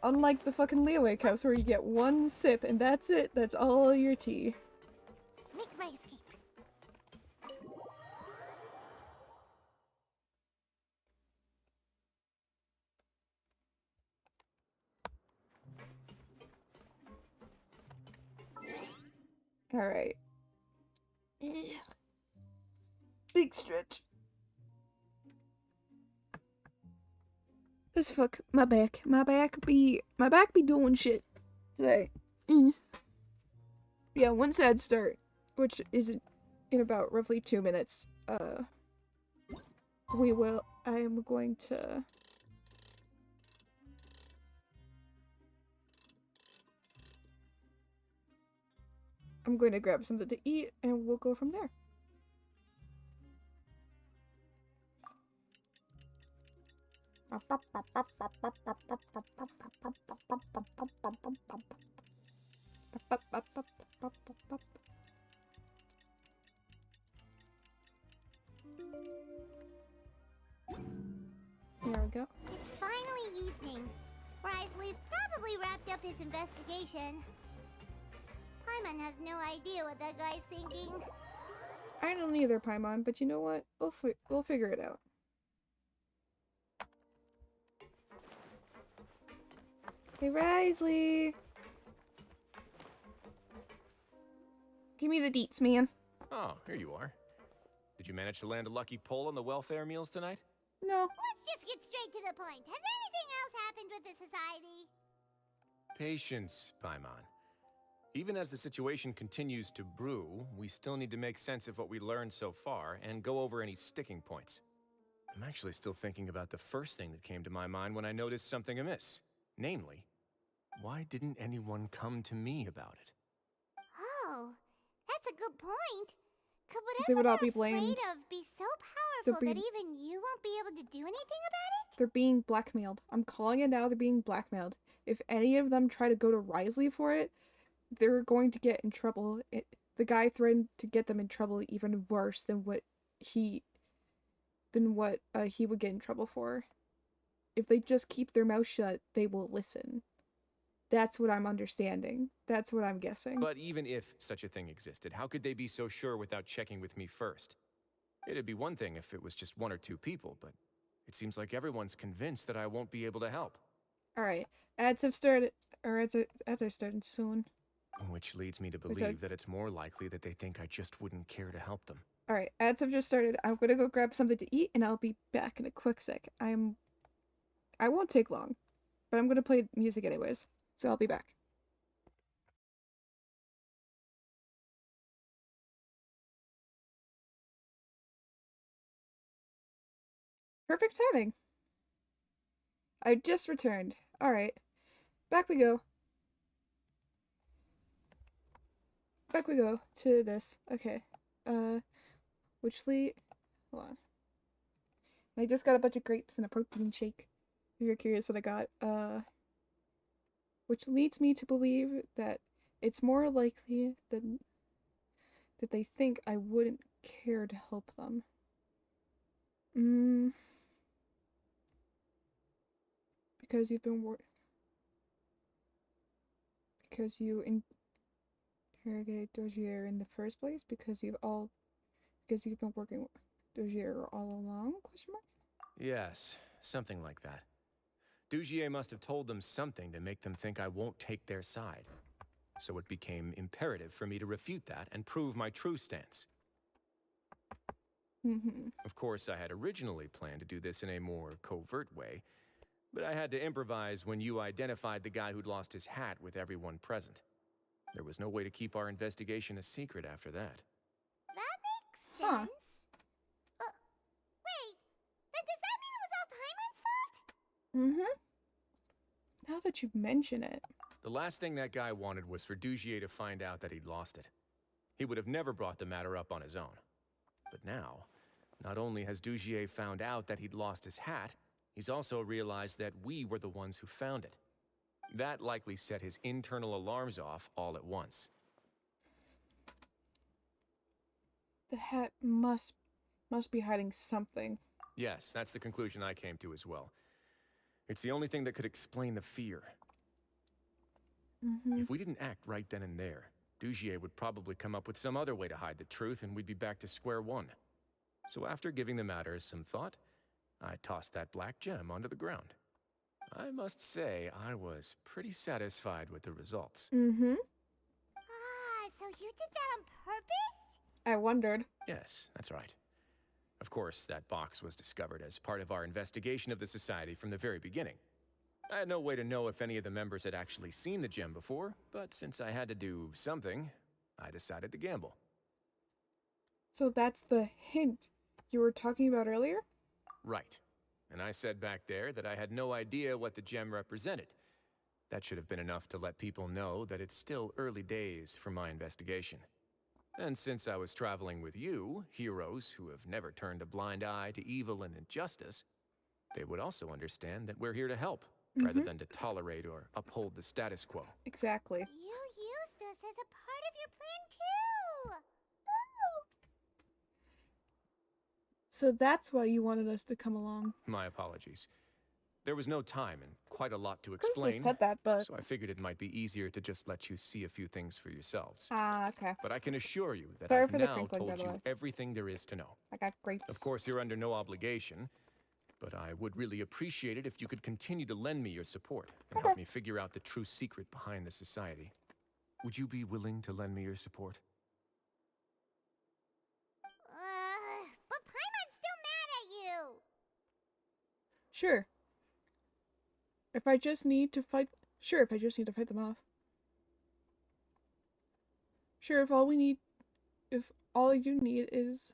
Unlike the fucking Leeway cups where you get one sip and that's it. That's all your tea. Make my escape. Alright. Big stretch. This fuck my back. My back be doing shit today. Yeah, one sad start, which is in about roughly 2 minutes. I am going to grab something to eat and we'll go from there. There we go. It's finally evening. Risley's probably wrapped up his investigation. Paimon has no idea what that guy's thinking. I don't either, Paimon, but you know what? We'll figure it out. Hey, Risley! Give me the deets, man. Oh, here you are. Did you manage to land a lucky pull on the welfare meals tonight? No. Let's just get straight to the point. Has anything else happened with the society? Patience, Paimon. Even as the situation continues to brew, we still need to make sense of what we learned so far and go over any sticking points. I'm actually still thinking about the first thing that came to my mind when I noticed something amiss. Namely, why didn't anyone come to me about it? Oh, that's a good point. Could They would whatever all they're be blamed. afraid of be so powerful that even you won't be able to do anything about it? They're being blackmailed. I'm calling it now, they're being blackmailed. If any of them try to go to Risley for it, they're going to get in trouble. The guy threatened to get them in trouble even worse than what he would get in trouble for. If they just keep their mouth shut, they will listen. That's what I'm understanding. That's what I'm guessing. But even if such a thing existed, how could they be so sure without checking with me first? It'd be one thing if it was just 1 or 2 people, but it seems like everyone's convinced that I won't be able to help. Alright, ads have started, or ads are starting soon. Which leads me to believe that it's more likely that they think I just wouldn't care to help them. Alright, ads have just started. I'm gonna go grab something to eat and I'll be back in a quick sec. I won't take long, but I'm gonna play music anyways, so I'll be back. Perfect timing. I just returned. Alright. Back we go. Back we go to this. Okay. Which lead... Hold on. I just got a bunch of grapes and a protein shake. If you're curious what I got. Which leads me to believe that it's more likely that they think I wouldn't care to help them. Because you've been because you interrogated Dozier in the first place? Because you've been working with Dozier all along? Question mark? Yes, something like that. Dugier must have told them something to make them think I won't take their side. So it became imperative for me to refute that and prove my true stance. Of course, I had originally planned to do this in a more covert way, but I had to improvise when you identified the guy who'd lost his hat with everyone present. There was no way to keep our investigation a secret after that. That makes sense. Wait, then does that mean it was all Paimon's fault? Now that you mention it. The last thing that guy wanted was for Dugier to find out that he'd lost it. He would have never brought the matter up on his own. But now, not only has Dugier found out that he'd lost his hat, he's also realized that we were the ones who found it. That likely set his internal alarms off all at once. The hat must be hiding something. Yes, that's the conclusion I came to as well. It's the only thing that could explain the fear. If we didn't act right then and there, Dugier would probably come up with some other way to hide the truth and we'd be back to square one. So after giving the matter some thought, I tossed that black gem onto the ground. I must say, I was pretty satisfied with the results. So you did that on purpose? I wondered. Yes, that's right. Of course, that box was discovered as part of our investigation of the Society from the very beginning. I had no way to know if any of the members had actually seen the gem before, but since I had to do something, I decided to gamble. So that's the hint you were talking about earlier? Right. And I said back there that I had no idea what the gem represented. That should have been enough to let people know that it's still early days for my investigation. And since I was traveling with you, heroes who have never turned a blind eye to evil and injustice, they would also understand that we're here to help, rather than to tolerate or uphold the status quo. Exactly. You used us as a part of your plan too! So that's why you wanted us to come along. My apologies. There was no time and quite a lot to Of course explain, we said that, but... so I figured it might be easier to just let you see a few things for yourselves. Ah, okay. But I can assure you that Sorry I've for the now crinkling, by told the you way. everything there is to know. I got grapes. Of course, you're under no obligation, but I would really appreciate it if you could continue to lend me your support and help me figure out the true secret behind the Society. Would you be willing to lend me your support? But Paimon's still mad at you! Sure. If I just need to fight... Sure, if I just need to fight them off. Sure, if all you need is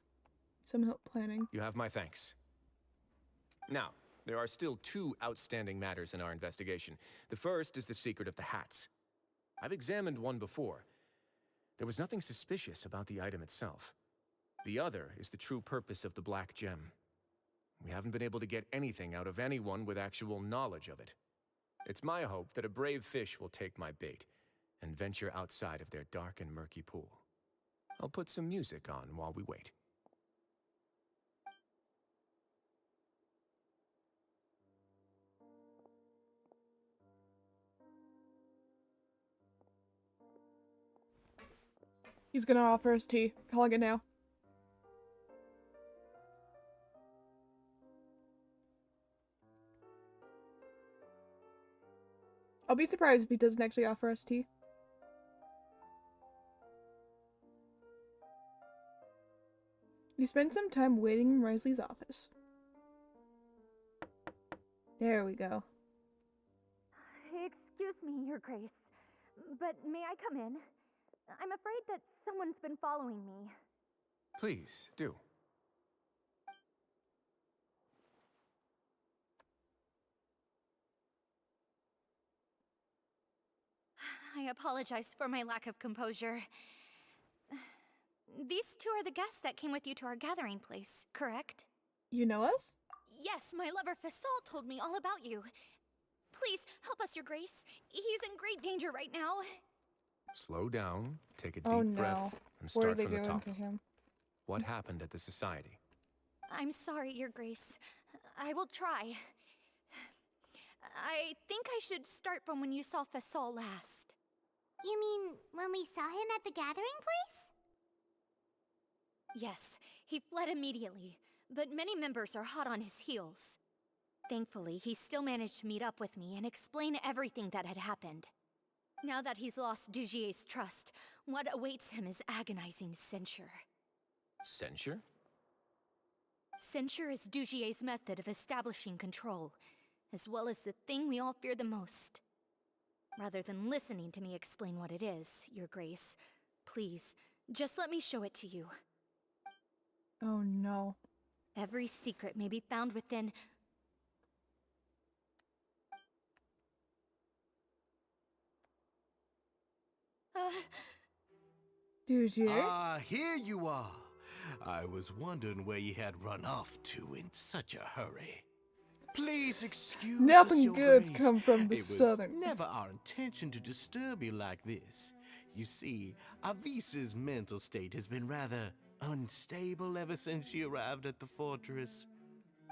some help planning. You have my thanks. Now, there are still two outstanding matters in our investigation. The first is the secret of the hats. I've examined one before. There was nothing suspicious about the item itself. The other is the true purpose of the black gem. We haven't been able to get anything out of anyone with actual knowledge of it. It's my hope that a brave fish will take my bait and venture outside of their dark and murky pool. I'll put some music on while we wait. He's gonna offer us tea. Calling it now. I'll be surprised if he doesn't actually offer us tea. We spent some time waiting in Risley's office. There we go. Excuse me, Your Grace, but may I come in? I'm afraid that someone's been following me. Please, do. I apologize for my lack of composure. These two are the guests that came with you to our gathering place, correct? You know us? Yes, my lover Fasol told me all about you. Please, help us, Your Grace. He's in great danger right now. Slow down, take a Oh deep no. breath, and What are start they from the doing top. to him? What happened at the Society? I'm sorry, Your Grace. I will try. I think I should start from when you saw Fasol last. You mean when we saw him at the gathering place? Yes, he fled immediately, but many members are hot on his heels. Thankfully, he still managed to meet up with me and explain everything that had happened. Now that he's lost Dugier's trust, what awaits him is agonizing censure. Censure? Censure is Dugier's method of establishing control, as well as the thing we all fear the most. Rather than listening to me explain what it is, Your Grace, please, just let me show it to you. Oh no. Every secret may be found within... Dujier? Ah, here you are. I was wondering where you had run off to in such a hurry. Please excuse us, Nothing Your good's Grace. come from the It was southern. never our intention to disturb you like this. You see, Avisa's mental state has been rather unstable ever since she arrived at the fortress.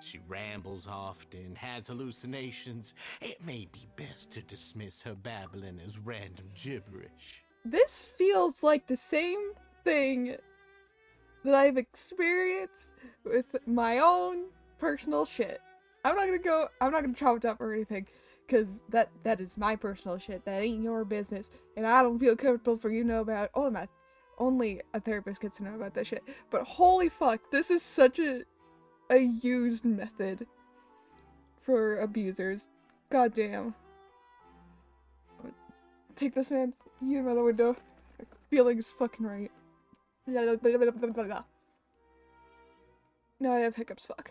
She rambles often, has hallucinations. It may be best to dismiss her babbling as random gibberish. This feels like the same thing that I've experienced with my own personal shit. I'm not gonna chop it up or anything, because that is my personal shit. That ain't your business, and I don't feel comfortable for you to know about it. Oh, Only a therapist gets to know about that shit. But holy fuck, this is such a used method for abusers. Goddamn. Take this, man. You him out the window. Feeling's fucking right. No, I have hiccups, fuck.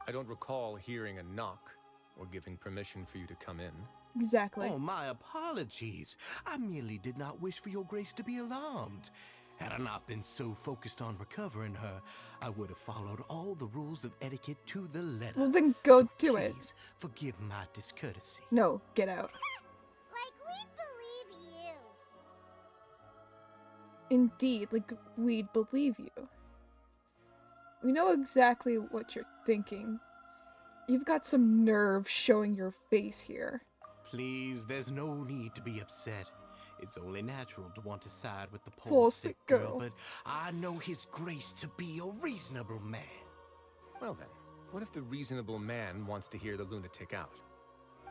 I don't recall hearing a knock or giving permission for you to come in. Exactly. Oh, my apologies. I merely did not wish for your grace to be alarmed. Had I not been so focused on recovering her, I would have followed all the rules of etiquette to the letter. Well, then go So do it. please forgive my discourtesy. No, get out. Like, we believe you. Indeed, like, we'd believe you. We know exactly what you're thinking. You've got some nerve showing your face here. Please, there's no need to be upset. It's only natural to want to side with the poor Poor sick sick girl, girl. but I know his grace to be a reasonable man. Well then, what if the reasonable man wants to hear the lunatic out?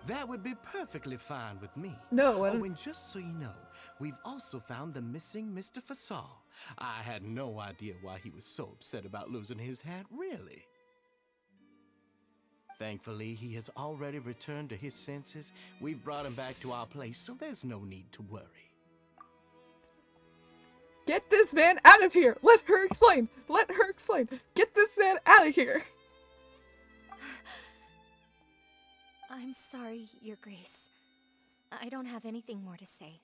That would be perfectly fine with me. No, Oh, and just so you know, we've also found the missing Mr. Fasal. I had no idea why he was so upset about losing his hat, really. Thankfully, he has already returned to his senses. We've brought him back to our place, so there's no need to worry. Get this man out of here! Let her explain! Let her explain! Get this man out of here! I'm sorry, Your Grace. I don't have anything more to say.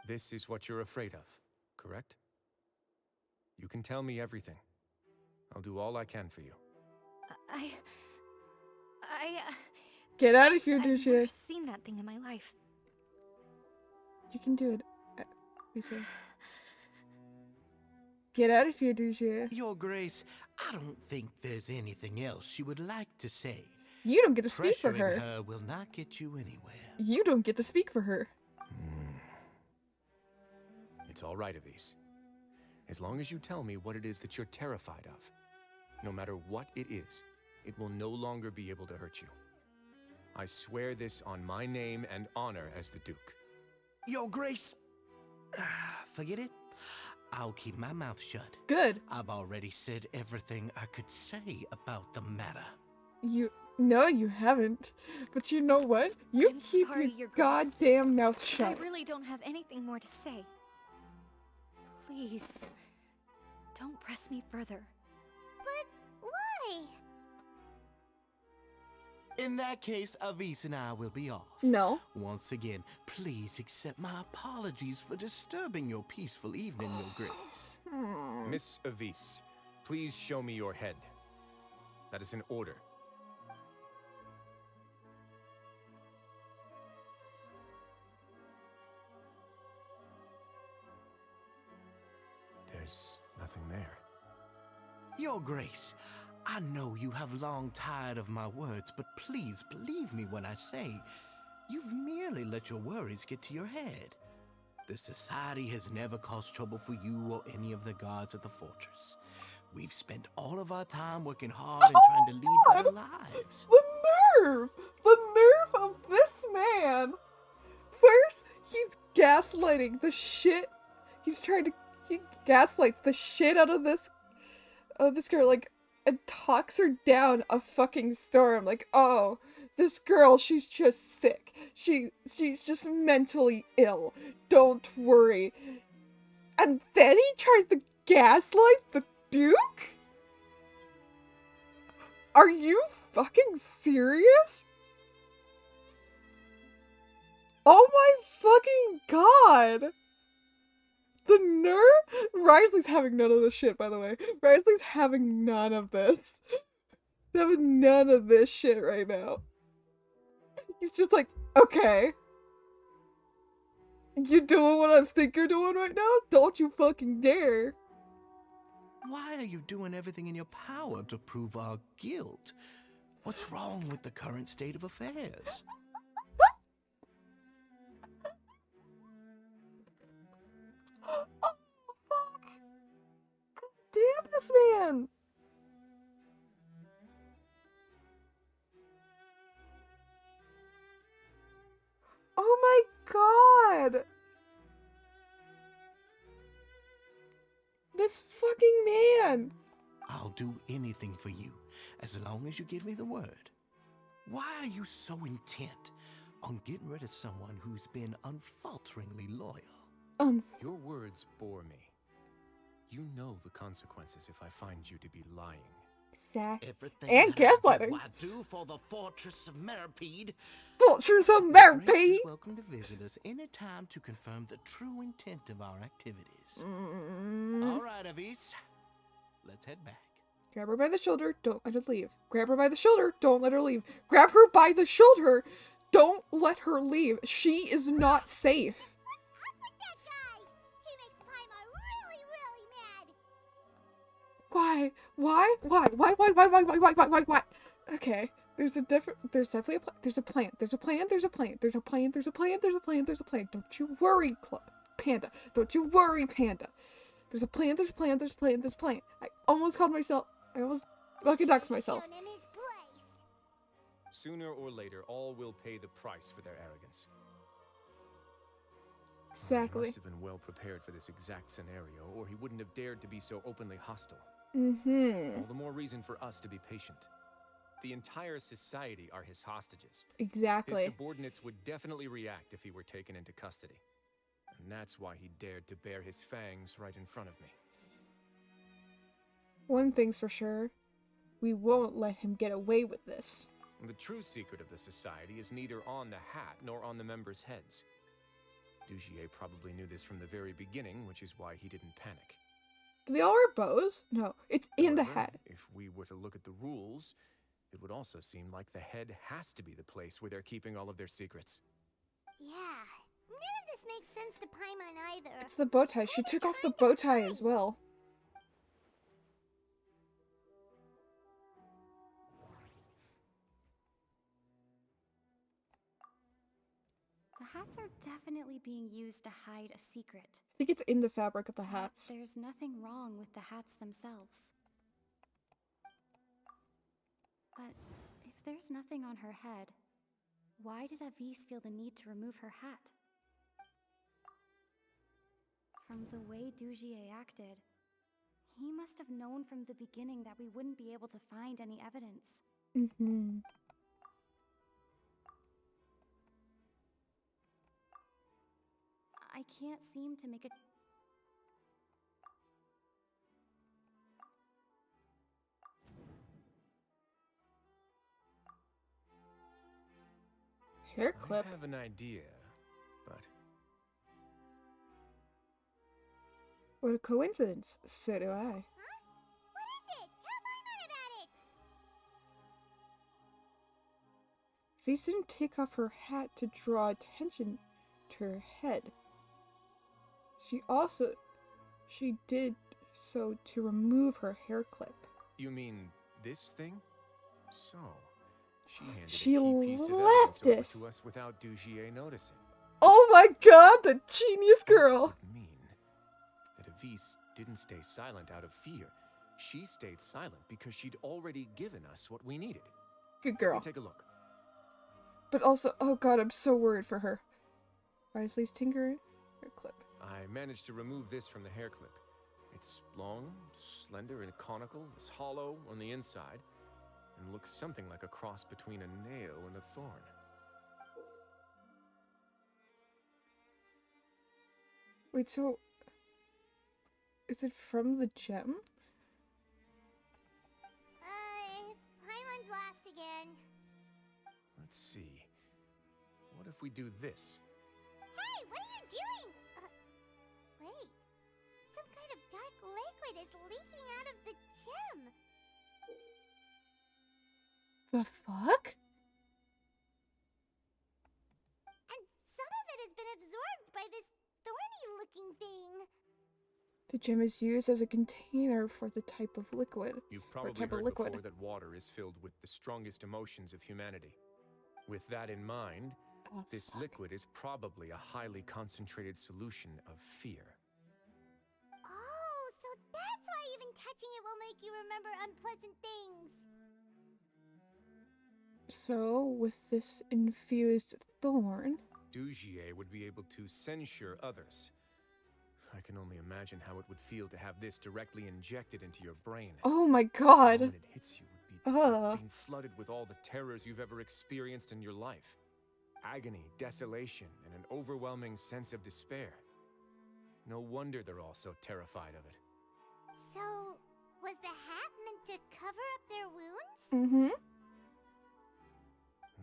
This is what you're afraid of, correct? You can tell me everything. I'll do all I can for you. Get out of here, I've douche. never seen that thing in my life. You can do it. Lisa. Get out of here, douche. Your Grace, I don't think there's anything else she would like to say. You don't get to speak for Pressuring her. her will not get you anywhere. You don't get to speak for her. It's all right, Avise. As long as you tell me what it is that you're terrified of. No matter what it is, it will no longer be able to hurt you. I swear this on my name and honor as the Duke. Your Grace, forget it. I'll keep my mouth shut. Good. I've already said everything I could say about the matter. No, you haven't. But you know what? You I'm keep sorry, your Your Grace. goddamn mouth shut. I really don't have anything more to say. Please, don't press me further. But why? In that case, Avise and I will be off. No. Once again, please accept my apologies for disturbing your peaceful evening, Your Grace. Miss Avise, please show me your head. That is an order. There's nothing there. Your Grace, I know you have long tired of my words, but please believe me when I say you've merely let your worries get to your head. The Society has never caused trouble for you or any of the guards at the fortress. We've spent all of our time working hard and trying to lead better lives. The nerve! The nerve of this man! First, he's gaslighting the shit. He gaslights the shit out of this girl, like, and talks her down a fucking storm. Like, oh, this girl, she's just sick. She's just mentally ill. Don't worry. And then he tries to gaslight the Duke? Are you fucking serious? Oh my fucking god! The nerve? Risley's having none of this shit, by the way. Risley's having none of this. He's having none of this shit right now. He's just like, okay. You doing what I think you're doing right now? Don't you fucking dare. Why are you doing everything in your power to prove our guilt? What's wrong with the current state of affairs? Oh, fuck. God damn this man. Oh my god. this fucking man. I'll do anything for you, as long as you give me the word. Why are you so intent on getting rid of someone who's been unfalteringly loyal? Your words bore me. You know the consequences if I find you to be lying. Everything And that gaslighting. I do for the Fortress of Meripede. Fortress of Grace Meripede. is welcome to visit us anytime to confirm the true intent of our activities. All right, Avis. Let's head back. Grab her by the shoulder, don't let her leave. Grab her by the shoulder, don't let her leave. Grab her by the shoulder, don't let her leave. She is not safe. What's up with that guy? He makes Paimon really, really mad. Why? Okay, there's definitely there's a plan. Don't you worry, Panda. Don't you worry, Panda. There's a plan. I almost lucky ducks myself. Shown him his place. Sooner or later, all will pay the price for their arrogance. He Exactly. must have been well prepared for this exact scenario, or he wouldn't have dared to be so openly hostile. All the more reason for us to be patient. The entire society are his hostages. Exactly. His subordinates would definitely react if he were taken into custody. And that's why he dared to bare his fangs right in front of me. One thing's for sure. We won't let him get away with this. The true secret of the society is neither on the hat nor on the members' heads. Dugier probably knew this from the very beginning, which is why he didn't panic. Do they all wear bows? No, it's in the However, hat. If we were to look at the rules, it would also seem like the head has to be the place where they're keeping all of their secrets. Yeah, none of this makes sense to Paimon either. It's the bow tie. She took off the bow tie as well. The hats are definitely being used to hide a secret. I think it's in the fabric of the hats. There's nothing wrong with the hats themselves. But if there's nothing on her head, why did Avis feel the need to remove her hat? From the way Dugier acted, he must have known from the beginning that we wouldn't be able to find any evidence. I can't seem to make a... Hair clip. I have an idea, but What a coincidence. So do I. Huh? What is it? Tell Paimon about it. Avis didn't take off her hat to draw attention to her head. She did so to remove her hair clip. you mean this thing? So, she handed She a key piece of left evidence us. over to us without Dugier noticing. Oh my god, the genius girl! That would mean that Avis didn't stay silent out of fear. She stayed silent because she'd already given us what we needed. Good girl. Take a look. But also, oh god, I'm so worried for her. Risley's Tinker hair clip. I managed to remove this from the hair clip. It's long, slender, and conical, it's hollow on the inside, and looks something like a cross between a nail and a thorn. Wait, so... is it from the gem? Paimon's lost again. Let's see. What if we do this? Hey, what are you doing? Wait. Some kind of dark liquid is leaking out of the gem. The fuck? And some of it has been absorbed by this thorny-looking thing. The gem is used as a container for the type of liquid. You've probably type of heard liquid. before that water is filled with the strongest emotions of humanity. With that in mind, this liquid is probably a highly concentrated solution of fear. Oh, so that's why even touching it will make you remember unpleasant things. So, with this infused thorn... Dugier would be able to censure others. I can only imagine how it would feel to have this directly injected into your brain. Oh my The god. moment it hits you would be like being flooded with all the terrors you've ever experienced in your life. Agony, desolation, and an overwhelming sense of despair. No wonder they're all so terrified of it. So, was the hat meant to cover up their wounds? Mm-hmm.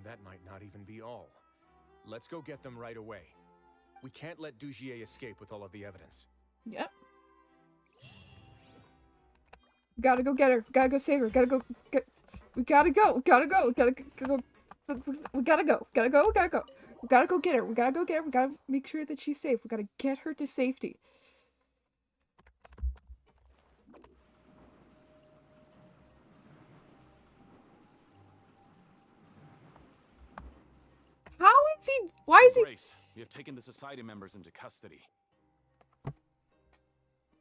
That might not even be all. Let's go get them right away. We can't let Dugier escape with all of the evidence. Yep. Gotta go get her. Gotta go save her. Gotta go get. We gotta go. Gotta go. Gotta go. We gotta go. Gotta go. Gotta go. We gotta go get her. We gotta go get her. We gotta make sure that she's safe. We gotta get her to safety. How is he? Why is he? Grace, we have taken the society members into custody.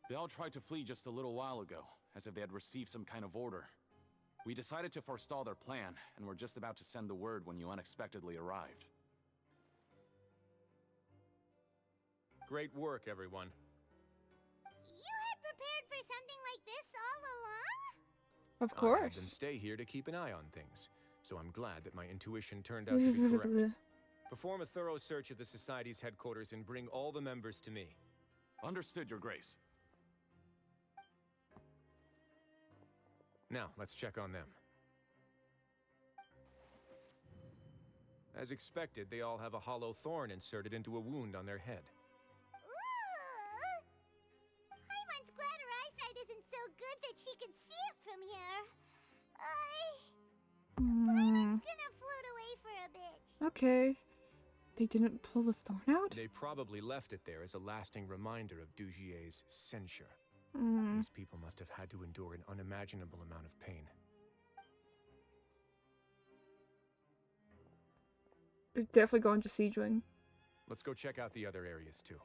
They all tried to flee just a little while ago, as if they had received some kind of order. We decided to forestall their plan, and were just about to send the word when you unexpectedly arrived. Great work, everyone. You had prepared for something like this all along? Of I had them course. stay here to keep an eye on things, so I'm glad that my intuition turned out to be correct. Perform a thorough search of the Society's headquarters and bring all the members to me. Understood, Your Grace. Now, let's check on them. As expected, they all have a hollow thorn inserted into a wound on their head. Ooh! Paimon's glad her eyesight isn't so good that she can see it from here. Paimon's gonna float away for a bit. Okay. They didn't pull the thorn out? They probably left it there as a lasting reminder of Dugier's censure. Mm. These people must have had to endure an unimaginable amount of pain. They're definitely going to siege wing. Let's go check out the other areas too.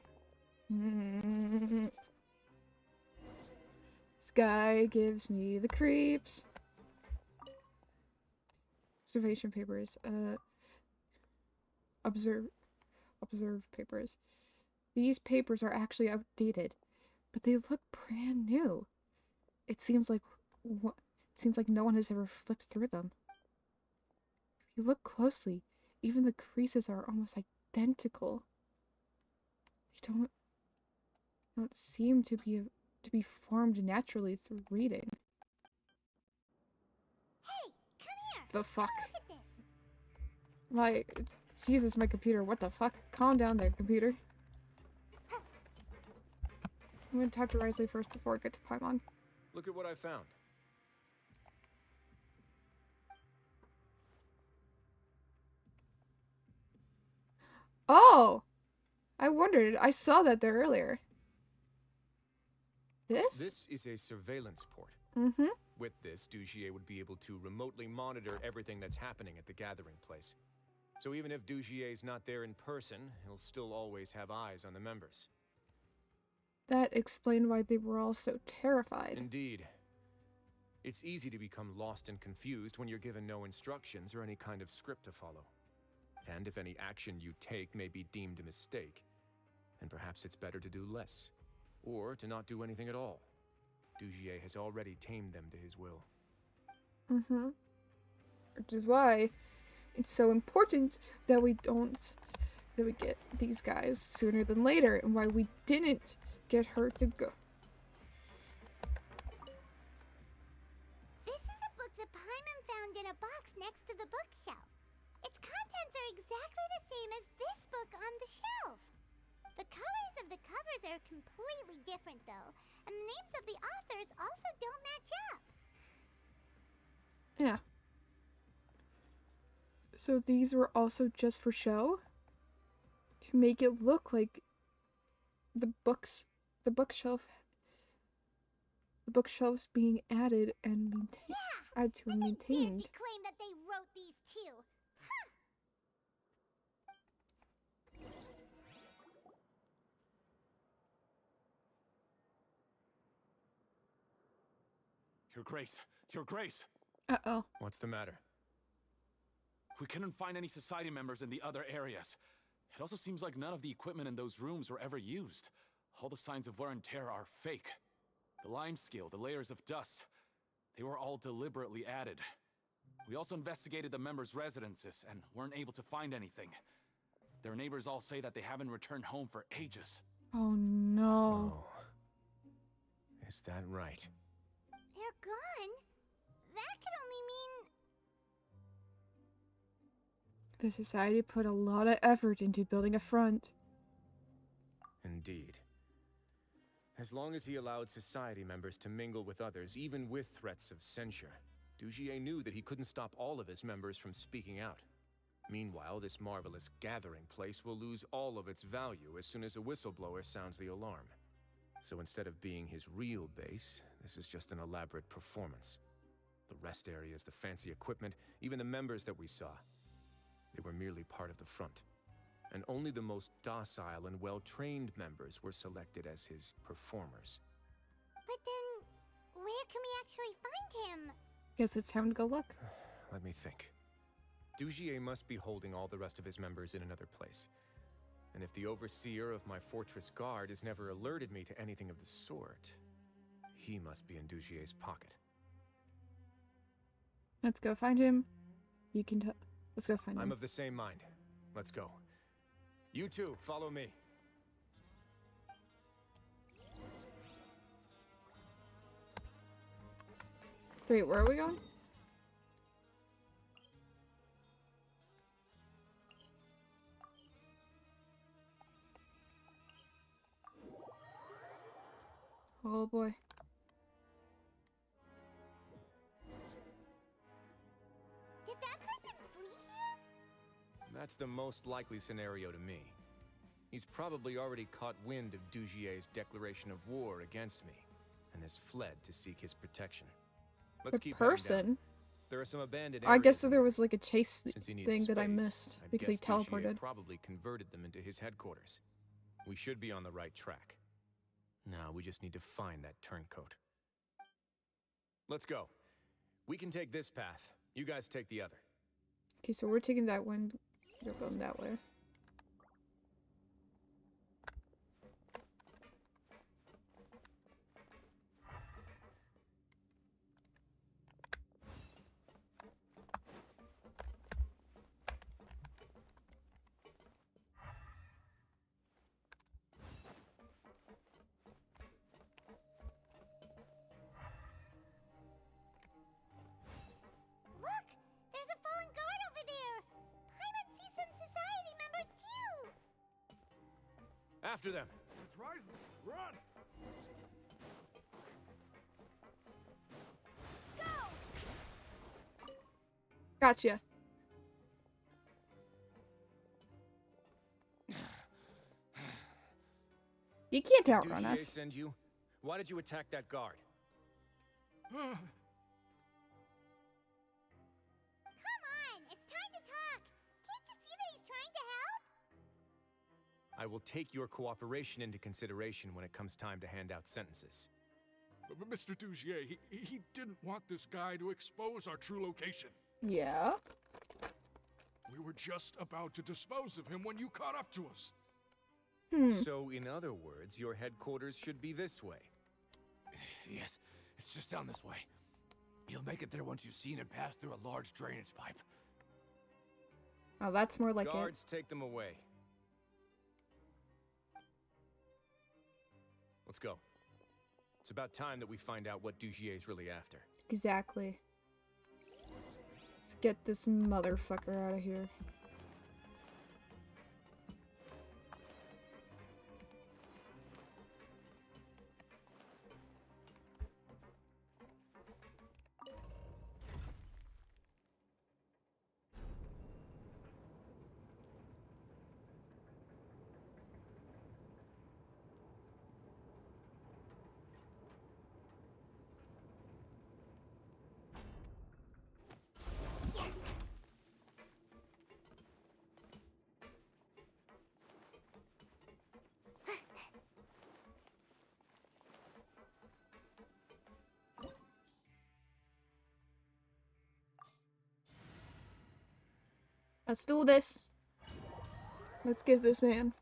Sky gives me the creeps. Observation papers. Observe papers. These papers are actually outdated, but they look brand new. It seems like no one has ever flipped through them. If you look closely, even the creases are almost identical. They don't seem to be formed naturally through reading. Hey, come here. The fuck? Look at this. Jesus, my computer, what the fuck? Calm down there, computer. I'm gonna talk to Risley first before I get to Paimon. Look at what I found. Oh! I wondered. I saw that there earlier. This? This is a surveillance port. Mm-hmm. With this, Dugier would be able to remotely monitor everything that's happening at the gathering place. So even if Dugier's not there in person, he'll still always have eyes on the members. That explained why they were all so terrified. Indeed. It's easy to become lost and confused when you're given no instructions or any kind of script to follow. And if any action you take may be deemed a mistake, then perhaps it's better to do less, or to not do anything at all. Dugier has already tamed them to his will. Mm-hmm. Which is why it's so important that we get these guys sooner than later, and why we didn't get her to go. This is a book that Paimon found in a box next to the bookshelf. Its contents are exactly the same as this book on the shelf. The colors of the covers are completely different, though, and the names of the authors also don't match up. Yeah. So these were also just for show? To make it look like the bookshelves being added and added to and maintained. They claim that they wrote these too. Huh. Your Grace, Your Grace! Uh-oh. What's the matter? We couldn't find any society members in the other areas. It also seems like none of the equipment in those rooms were ever used. All the signs of wear and tear are fake. The lime scale, the layers of dust, they were all deliberately added. We also investigated the members' residences and weren't able to find anything. Their neighbors all say that they haven't returned home for ages. Oh no. Oh. Is that right? They're gone? That could only mean... The society put a lot of effort into building a front. Indeed. As long as he allowed society members to mingle with others, even with threats of censure, Dugier knew that he couldn't stop all of his members from speaking out. Meanwhile, this marvelous gathering place will lose all of its value as soon as a whistleblower sounds the alarm. So instead of being his real base, this is just an elaborate performance. The rest areas, the fancy equipment, even the members that we saw, they were merely part of the front. And only the most docile and well-trained members were selected as his performers. But then, where can we actually find him? Guess it's time to go look. Let me think. Dugier must be holding all the rest of his members in another place. And if the overseer of my fortress guard has never alerted me to anything of the sort, he must be in Dugier's pocket. Let's go find him. You can let's go find him. I'm of the same mind. Let's go. You two, follow me. Wait, where are we going? Oh boy. Did that person flee here? That's the most likely scenario to me. He's probably already caught wind of Dugier's declaration of war against me, and has fled to seek his protection. Let's keep heading down. There are some abandoned areas. I guess there was like a chase Since he needs thing that I space, missed I'd because he guess Dugier teleported. probably converted them into his headquarters. We should be on the right track. Now we just need to find that turncoat. Let's go. We can take this path. You guys take the other. Okay, so we're taking that one. You're going that way. Look! There's a fallen guard over there! Paimon sees some society members too! After them. It's Risley. Run! Go! Gotcha. You can't outrun Dugier us. send you? Why did you attack that guard? Come on! It's time to talk! Can't you see that he's trying to help? I will take your cooperation into consideration when it comes time to hand out sentences. But Mr. Dugier, he didn't want this guy to expose our true location. Yeah. We were just about to dispose of him when you caught up to us. So, in other words, your headquarters should be this way. Yes, it's just down this way. You'll make it there once you've seen him pass through a large drainage pipe. Oh, that's more like Guards, take them away. Let's go. It's about time that we find out what Dugier's really after. it. Exactly. Let's get this motherfucker out of here. Let's do this. Let's get this man.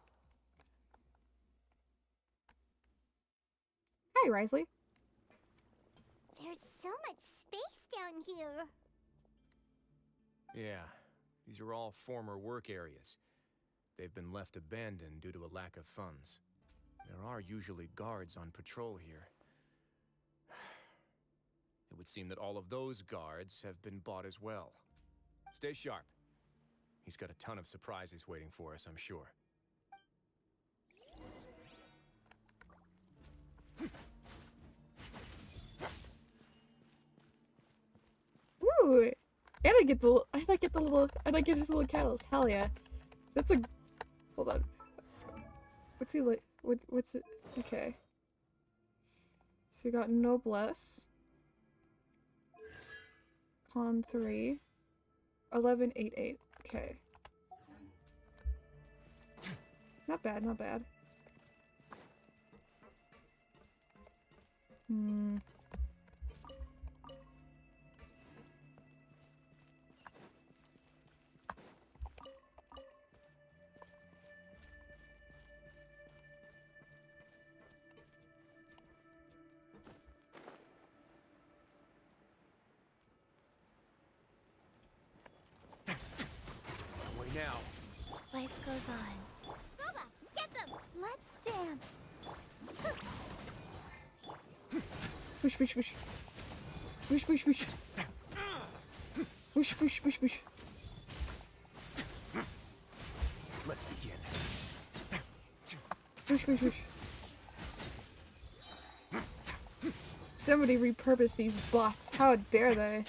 Hey, Risley. There's so much space down here. Yeah, these are all former work areas. They've been left abandoned due to a lack of funds. There are usually guards on patrol here. It would seem that all of those guards have been bought as well. Stay sharp. He's got a ton of surprises waiting for us, I'm sure. Ooh, and I get his little catalyst. Hell yeah, that's a. Hold on. What's he like? What's it? Okay. So we got Noblesse. Con 3. 1188. Okay. Not bad, not bad. Hmm. Now. Life goes on. Boba, get them! Let's dance. Push, push, push. Push, push, push. Push, push, push, push. Let's begin. Push, push, push. Somebody repurposed these bots. How dare they?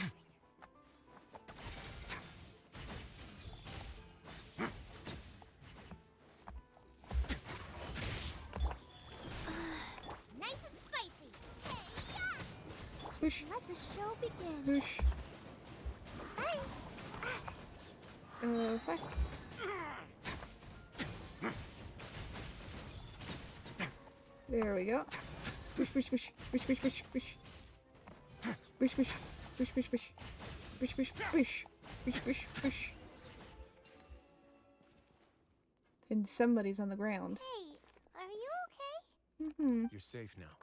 Push. Let the show begin. Push. Fuck. There we go. Push, push, push, push, push, push, push. Push, push, push, push, push. Push, push, push. Push, push, push. And somebody's on the ground. Hey, are you okay? Mm-hmm. You're safe now.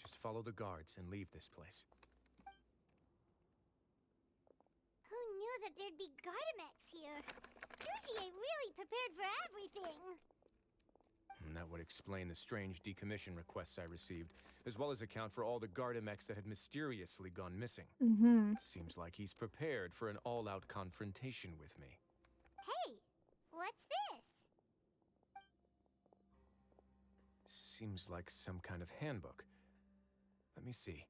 Just follow the guards and leave this place. Who knew that there'd be Gardamex here? Dujier really prepared for everything. And that would explain the strange decommission requests I received, as well as account for all the Gardamex that had mysteriously gone missing. Mm-hmm. Seems like he's prepared for an all-out confrontation with me. Hey, what's this? Seems like some kind of handbook. Let me see.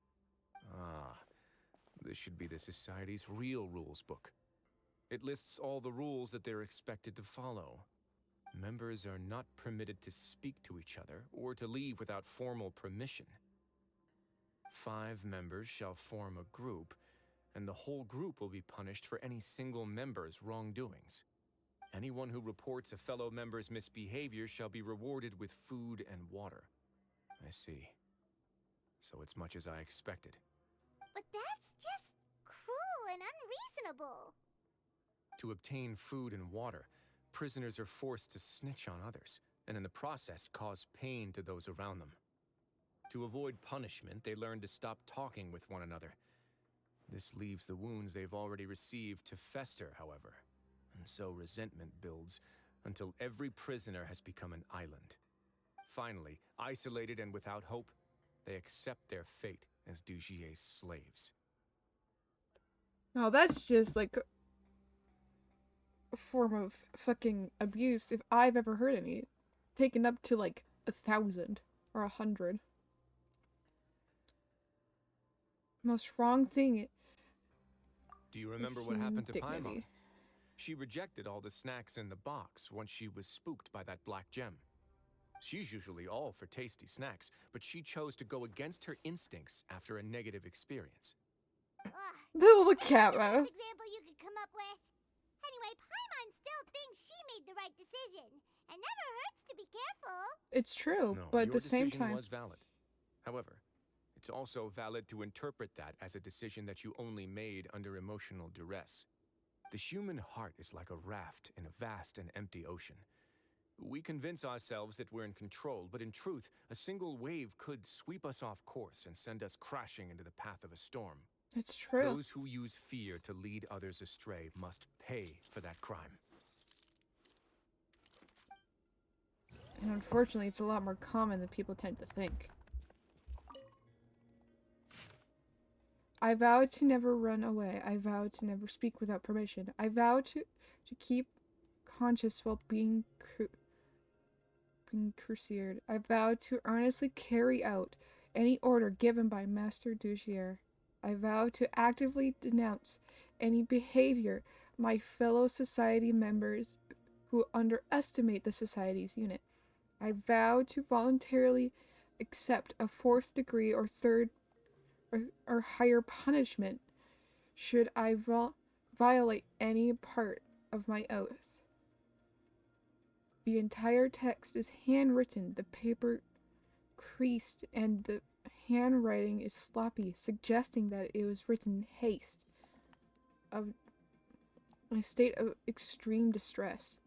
Ah, this should be the Society's real rules book. It lists all the rules that they're expected to follow. Members are not permitted to speak to each other or to leave without formal permission. 5 members shall form a group, and the whole group will be punished for any single member's wrongdoings. Anyone who reports a fellow member's misbehavior shall be rewarded with food and water. I see. So it's much as I expected. But that's just cruel and unreasonable. To obtain food and water, prisoners are forced to snitch on others, and in the process cause pain to those around them. To avoid punishment, they learn to stop talking with one another. This leaves the wounds they've already received to fester, however, and so resentment builds until every prisoner has become an island. Finally, isolated and without hope, they accept their fate as Dujier's slaves. Now that's just like a form of fucking abuse if I've ever heard any. Taken up to like 1,000 or 100. Most wrong thing. Do you remember what happened to Dignity. Paimon? She rejected all the snacks in the box once she was spooked by that black gem. She's usually all for tasty snacks, but she chose to go against her instincts after a negative experience. The little cat Best mouth. example you could come up with. Anyway, Paimon still thinks she made the right decision. It never hurts to be careful. It's true, No, but at your the same decision time. was valid. However, it's also valid to interpret that as a decision that you only made under emotional duress. The human heart is like a raft in a vast and empty ocean. We convince ourselves that we're in control, but in truth, a single wave could sweep us off course and send us crashing into the path of a storm. It's true. Those who use fear to lead others astray must pay for that crime. And unfortunately, it's a lot more common than people tend to think. I vow to never run away. I vow to never speak without permission. I vow to keep conscious while being cruciated. I vow to earnestly carry out any order given by Master Dugier. I vow to actively denounce any behavior my fellow society members who underestimate the society's unit. I vow to voluntarily accept a 4th degree or 3rd or higher punishment should I violate any part of my oath. The entire text is handwritten, the paper creased, and the handwriting is sloppy, suggesting that it was written in haste, in a state of extreme distress.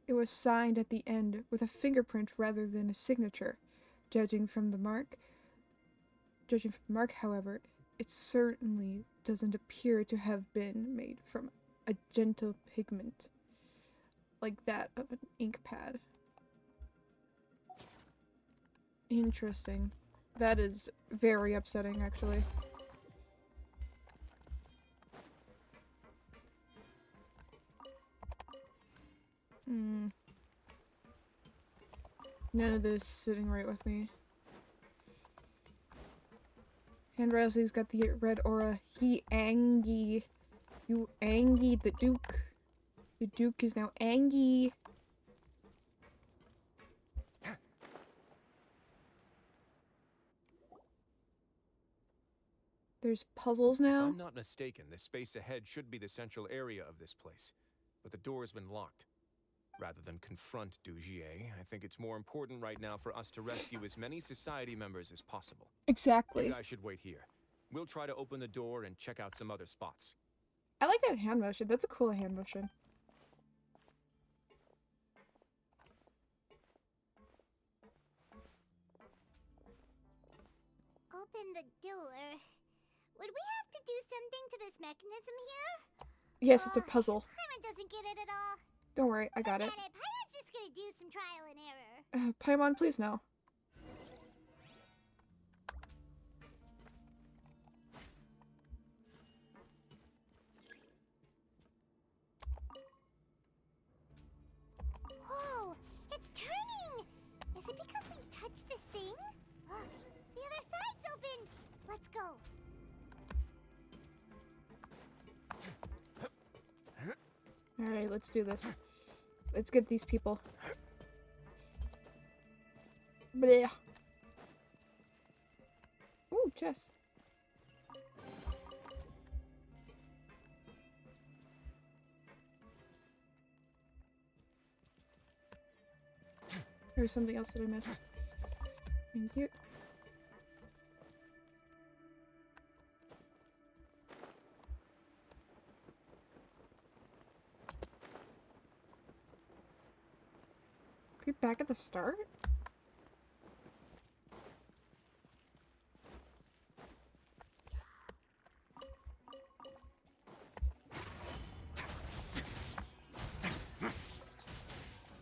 It was signed at the end with a fingerprint rather than a signature. Judging from the mark, however, it certainly doesn't appear to have been made from a gentle pigment like that of an ink pad. Interesting. That is very upsetting, actually. None of this is sitting right with me. And Rasley's got the red aura. He angy. You angy the Duke. The Duke is now angy. There's puzzles now. If I'm not mistaken, the space ahead should be the central area of this place, but the door's been locked. Rather than confront Dugier, I think it's more important right now for us to rescue as many society members as possible. Exactly. You guys should wait here. We'll try to open the door and check out some other spots. I like that hand motion. That's a cool hand motion. Open the door. Would we have to do something to this mechanism here? Yes, it's a puzzle. Paimon doesn't get it at all. Don't worry, I got it. Paimon's just gonna do some trial and error. Paimon, please no. Whoa, it's turning! Is it because we touched this thing? Look, the other side's open! Let's go. Alright, let's do this. Let's get these people. Blech. Ooh, chest. There's something else that I missed. Thank you. Are we back at the start?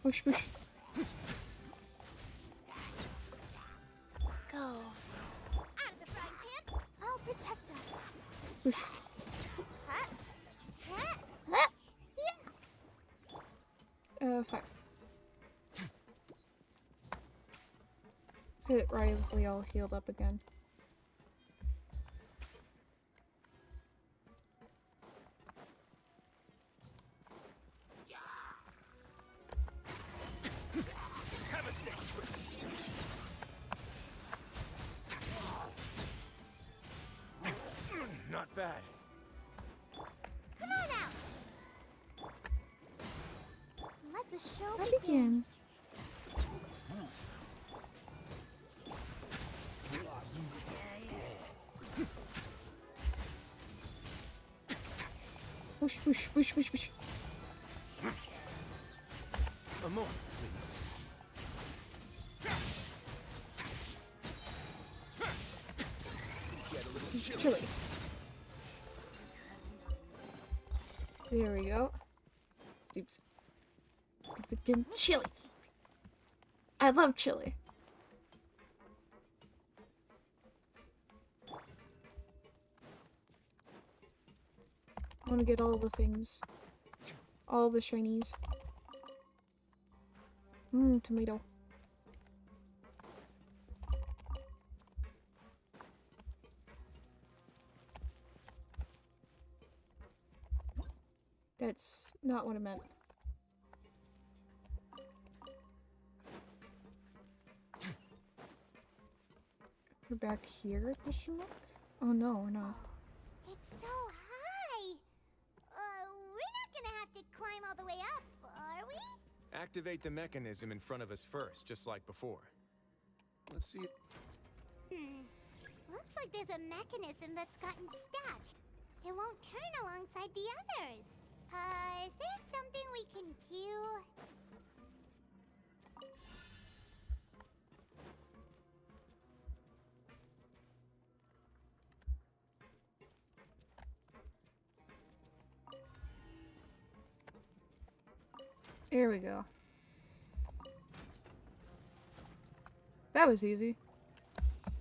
Push, push. Go. Out of the frying pan. I'll protect us. Push. Huh? Huh? Ah! Yeah. Fine. So Riley all healed up again. Have a sick trip. Not bad. Come on out. Let the show I begin. Push, push, push, push, push. More, please. Get a little chilly. There we go. It's again chili. I love chili. I want to get all the things. All the shinies. Tomato. That's not what I meant. We're back here, question mark? Oh no, we're not. It's so high! We're not gonna have to climb all the way up, are we? Activate the mechanism in front of us first, just like before. Let's see. Looks like there's a mechanism that's gotten stuck. It won't turn alongside the others. Is there something we can do? Here we go. That was easy.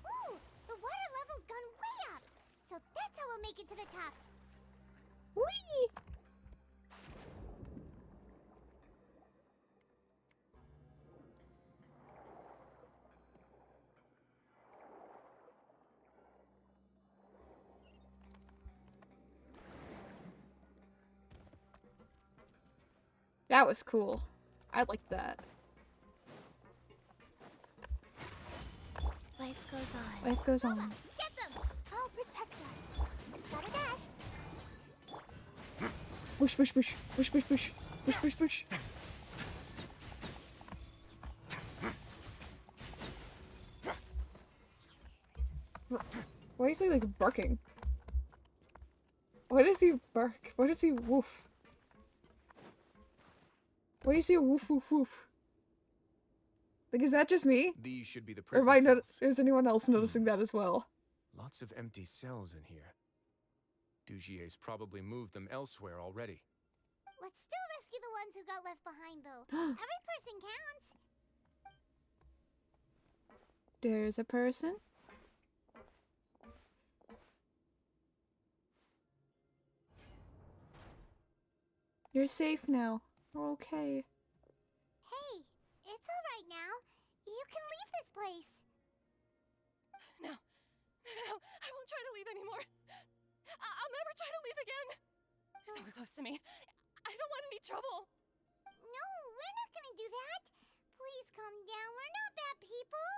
Ooh, the water level's gone way up. So that's how we'll make it to the top. Whee! That was cool. I like that. Life goes on. Life goes on. Get them! I'll protect us. Gotta dash. Push, push, push. Push, push, push. Push, push, push. Why is he like barking? Why does he bark? Why does he woof? Why do you see a woof woof woof? Like, is that just me? These should be the Or prison am I cells. is anyone else noticing that as well? Lots of empty cells in here. Dugier's probably moved them elsewhere already. Let's still rescue the ones who got left behind, though. Every person counts. There's a person. You're safe now. We're okay. Hey, it's alright now. You can leave this place. No. No, I won't try to leave anymore. I'll never try to leave again. So close to me. I don't want any trouble. No, we're not gonna do that. Please calm down. We're not bad people.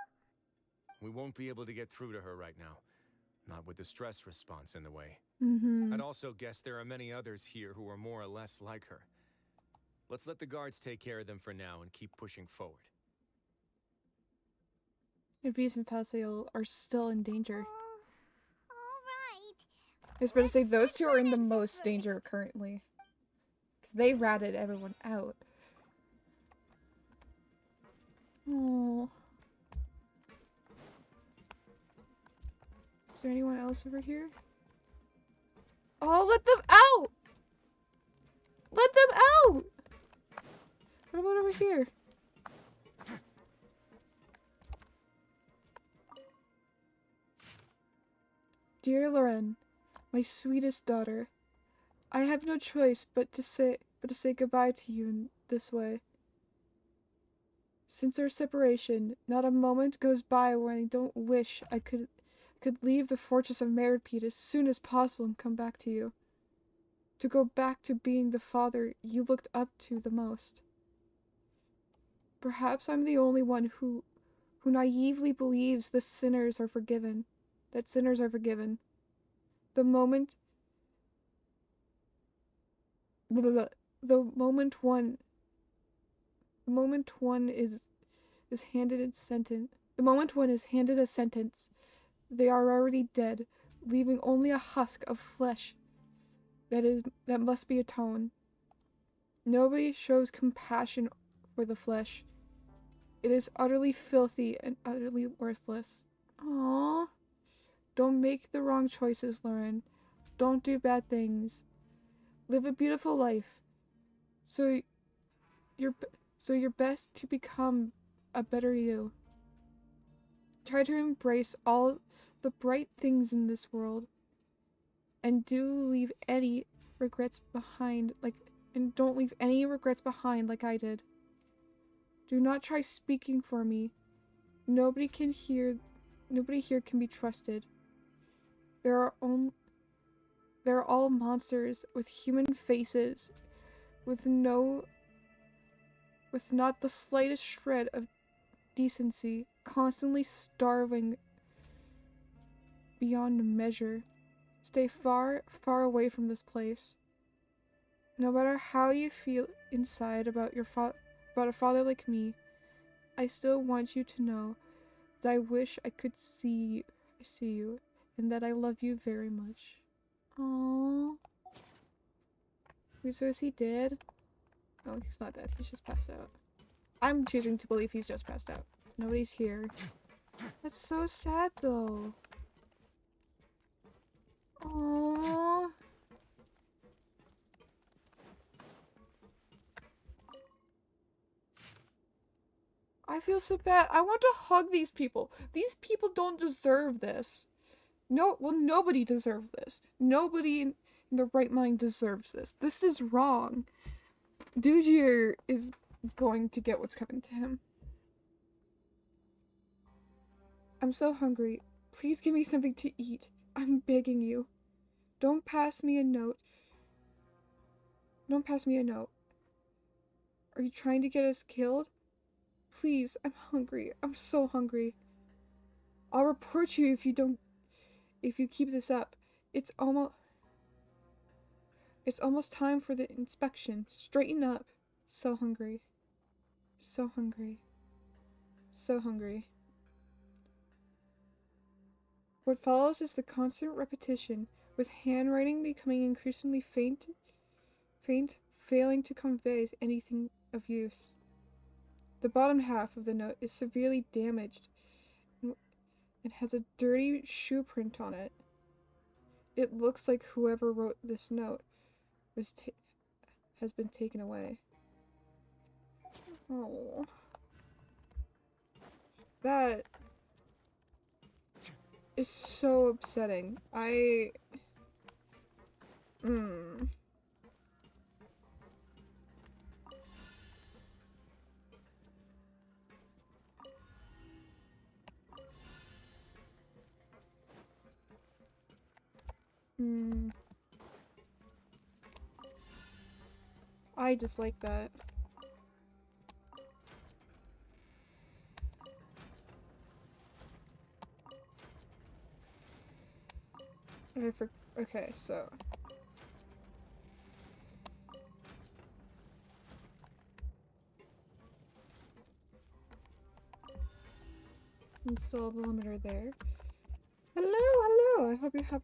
We won't be able to get through to her right now. Not with the stress response in the way. I'd also guess there are many others here who are more or less like her. Let's let the guards take care of them for now and keep pushing forward. Advies and Facial are still in danger. Alright. I was about to say, those two are in the most danger currently. Because they ratted everyone out. Oh. Is there anyone else over here? Oh, let them out! Let them out! What about over here? Dear Loren, my sweetest daughter, I have no choice but to say goodbye to you in this way. Since our separation, not a moment goes by when I don't wish I could leave the fortress of Meripede as soon as possible and come back to you. To go back to being the father you looked up to the most. Perhaps I'm the only one who naively believes that sinners are forgiven. The moment one is handed a sentence. The moment one is handed a sentence, they are already dead, leaving only a husk of flesh that must be atoned. Nobody shows compassion for the flesh. It is utterly filthy and utterly worthless. Aww. Don't make the wrong choices, Lauren. Don't do bad things. Live a beautiful life. So you're best to become a better you. Try to embrace all the bright things in this world. And do leave any regrets behind, and don't leave any regrets behind like I did. Do not try speaking for me. Nobody here can be trusted. They're all monsters with human faces, with not the slightest shred of decency, constantly starving beyond measure. Stay far, far away from this place. No matter how you feel inside about a father like me, I still want you to know that I wish I could see you, and that I love you very much. Aww. Wait, so is he dead? Oh, he's not dead. He's just passed out. I'm choosing to believe he's just passed out. Nobody's here. That's so sad, though. Aww. I feel so bad. I want to hug these people. These people don't deserve this. No, well, nobody deserves this. Nobody in their right mind deserves this. This is wrong. Dujier is going to get what's coming to him. I'm so hungry. Please give me something to eat. I'm begging you. Don't pass me a note. Don't pass me a note. Are you trying to get us killed? Please, I'm hungry. I'm so hungry. I'll report you if you keep this up. It's almost time for the inspection. Straighten up. So hungry. So hungry. So hungry. What follows is the constant repetition, with handwriting becoming increasingly faint, failing to convey anything of use. The bottom half of the note is severely damaged and has a dirty shoe print on it. It looks like whoever wrote this note has been taken away. Oh. That is so upsetting. I just like that. Okay, so install the limiter there. Hello, I hope you have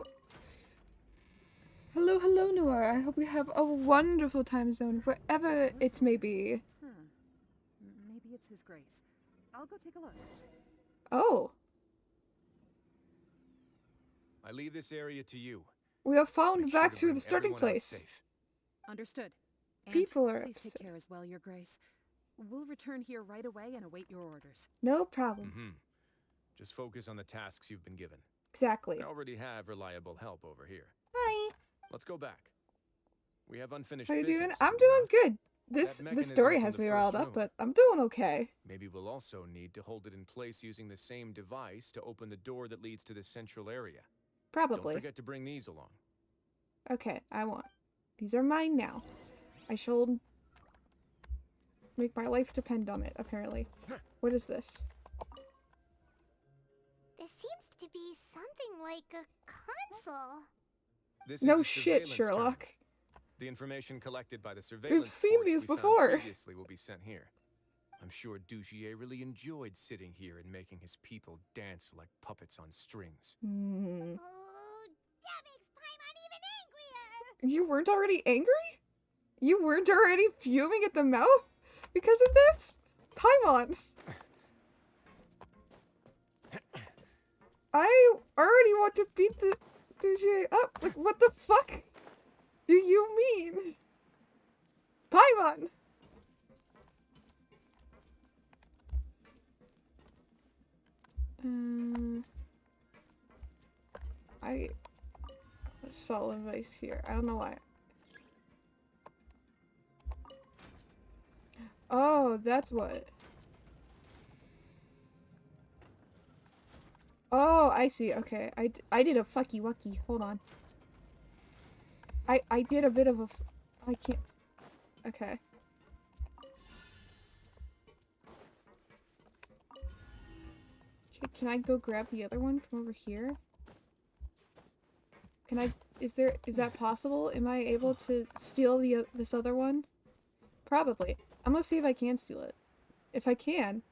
Hello, Noir. I hope you have a wonderful time zone wherever it may be. Maybe it's His Grace. I'll go take a look. Oh. I leave this area to you. We have fallen Make back sure to bring the starting everyone out place. safe. Understood. And People are please upset. take care as well, Your Grace. We'll return here right away and await your orders. No problem. Just focus on the tasks you've been given. Exactly. I already have reliable help over here. Hi. Let's go back. We have unfinished How you business. doing? I'm doing good. This mechanism story from has the me first riled up, room. but I'm doing okay. Maybe we'll also need to hold it in place using the same device to open the door that leads to the central area. Probably. Don't forget to bring these along. Okay, I want. These are mine now. I shall make my life depend on it, apparently. What is this? This seems to be something like a console. This No is a shit, surveillance Sherlock. terminal. The information collected by the surveillance seen force these we found before. previously will be sent here. I'm sure Dugier really enjoyed sitting here and making his people dance like puppets on strings. Oh, that makes Paimon even angrier! You weren't already angry? You weren't already fuming at the mouth? Because of this? Paimon! I already want to beat the DJ up. Like, what the fuck do you mean? Paimon! I saw a device here. I don't know why. Oh, that's what. Oh, I see. Okay. I did a fucky wucky. Hold on. I did a bit of a I can't. Okay. Okay, can I go grab the other one from over here? Can I is that possible? Am I able to steal this other one? Probably. I'm gonna see if I can steal it. If I can,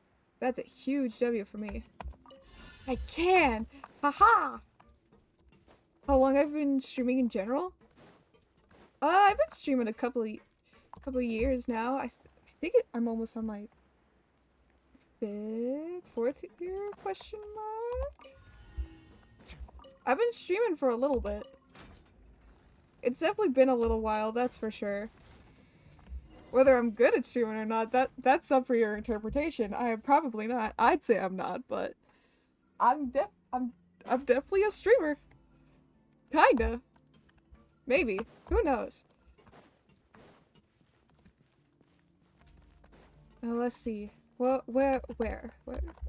that's a huge W for me. I can! Haha! How long I've been streaming in general? I've been streaming a couple of years now. I think I'm almost on my fourth year, question mark? I've been streaming for a little bit. It's definitely been a little while, that's for sure. Whether I'm good at streaming or not, that's up for your interpretation. I am probably not. I'd say I'm not, but I'm definitely a streamer. Kinda. Maybe. Who knows? Let's see. Well, where?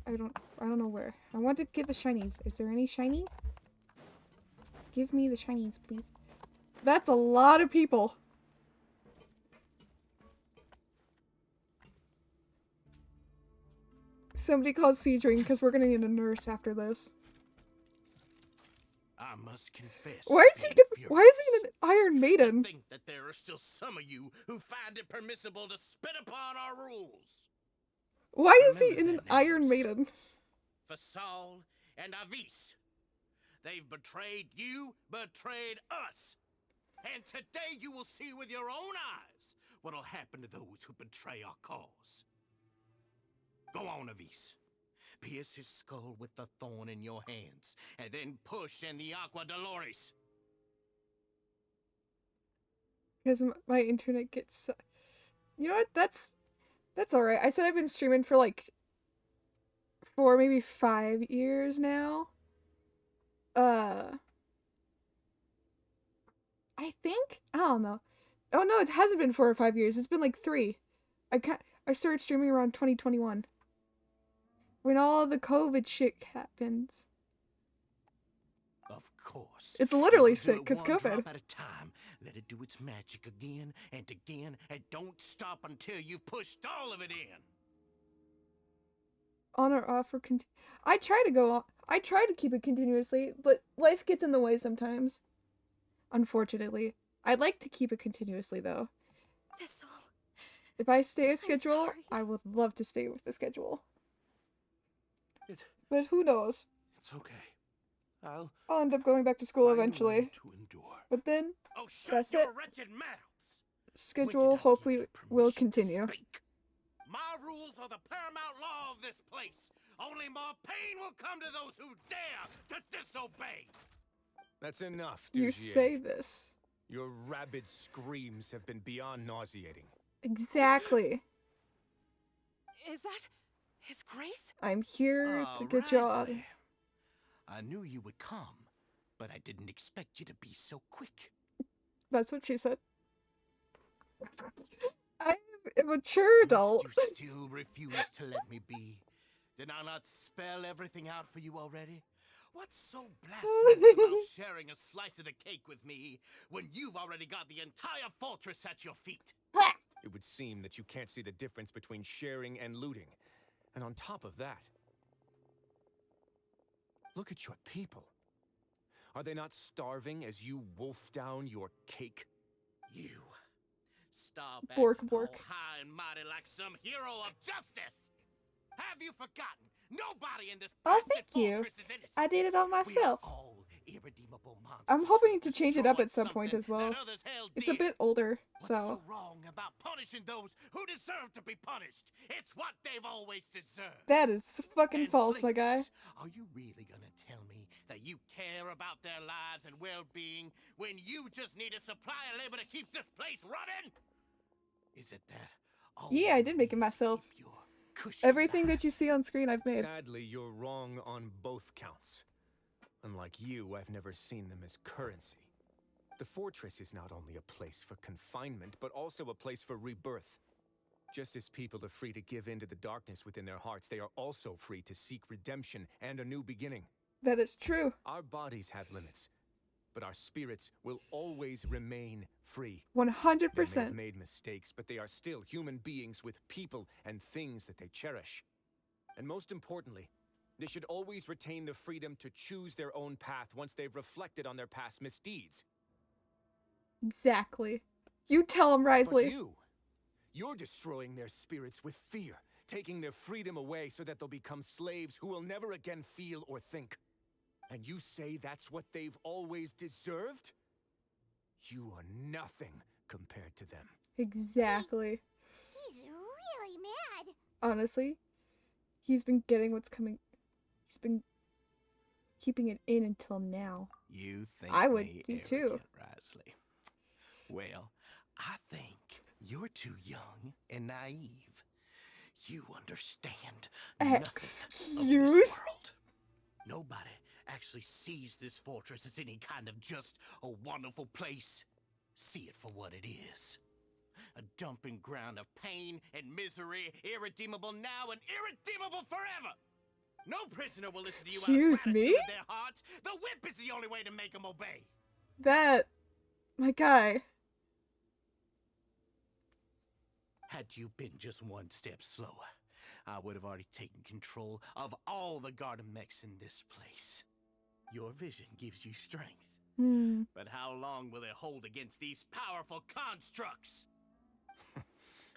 I don't know where. I want to get the shinies. Is there any shinies? Give me the shinies, please. That's a lot of people. Somebody called Siege because we're gonna need a nurse after this. I must confess. Why is he an Iron Maiden? I think that there are still some of you who find it permissible to spit upon our rules. Why is he in an Iron Maiden? Fasal and Avis. They've betrayed you, betrayed us. And today you will see with your own eyes what'll happen to those who betray our cause. Go on, Avis. Pierce his skull with the thorn in your hands, and then push in the Aqua Dolores. Because my internet gets... You know what? That's alright. I said I've been streaming for maybe 5 years now. I think? I don't know. Oh no, it hasn't been 4 or 5 years. It's been like 3. I started streaming around 2021. When all the COVID shit happens. Of course. It's literally sick because COVID. Drop at a time. Let it do its magic again and again, and don't stop until you've pushed all of it in. On or off or I try to go on. I try to keep it continuously, but life gets in the way sometimes. Unfortunately. I'd like to keep it continuously though. If I stay a schedule, I would love to stay with the schedule. But who knows? It's okay. I'll end up going back to school eventually. But then, that's it. Schedule hopefully will continue. My rules are the paramount law of this place. Only more pain will come to those who dare to disobey. That's enough, You Dugier. say this. Your rabid screams have been beyond nauseating. Exactly. Is that His Grace? I'm here to get you out. I knew you would come, but I didn't expect you to be so quick. That's what she said. I'm a mature adult. Must you still refuse to let me be? Did I not spell everything out for you already? What's so blasphemous about sharing a slice of the cake with me when you've already got the entire fortress at your feet? It would seem that you can't see the difference between sharing and looting. And on top of that, look at your people. Are they not starving as you wolf down your cake? You starve Bork. high and mighty like some hero of justice. Have you forgotten? Nobody in this thank you. fortress is innocent. I did it all myself. Irredeemable monsters. I'm hoping to change it up at some point as well. It's a bit older, so. What's so wrong about punishing those who deserve to be punished. It's what they've always deserved. That is fucking false, my guy. Please, are you really gonna tell me that you care about their lives and well-being when you just need a supply of labor to keep this place running? Is it that? Yeah, I did make it myself. Everything that you see on screen, I've made. Sadly, you're wrong on both counts. Unlike you, I've never seen them as currency. The fortress is not only a place for confinement, but also a place for rebirth. Just as people are free to give in to the darkness within their hearts, they are also free to seek redemption and a new beginning. That is true. Our bodies have limits, but our spirits will always remain free. 100%. They may have made mistakes, but they are still human beings with people and things that they cherish. And most importantly, they should always retain the freedom to choose their own path once they've reflected on their past misdeeds. Exactly. You tell them, Risley. But you're destroying their spirits with fear, taking their freedom away so that they'll become slaves who will never again feel or think. And you say that's what they've always deserved? You are nothing compared to them. Exactly. He's really mad. Honestly, he's been getting what's coming. He's been keeping it in until now. You think I would me do arrogant, too. Risley. Well, I think you're too young and naive. You understand nothing of this Excuse world. Nobody actually sees this fortress as any kind of just a wonderful place. See it for what it is. A dumping ground of pain and misery, irredeemable now and irredeemable forever. No prisoner will listen to you out of Excuse gratitude me? of their hearts. The whip is the only way to make them obey. That, my guy. Had you been just one step slower, I would have already taken control of all the garden mechs in this place. Your vision gives you strength. But how long will it hold against these powerful constructs?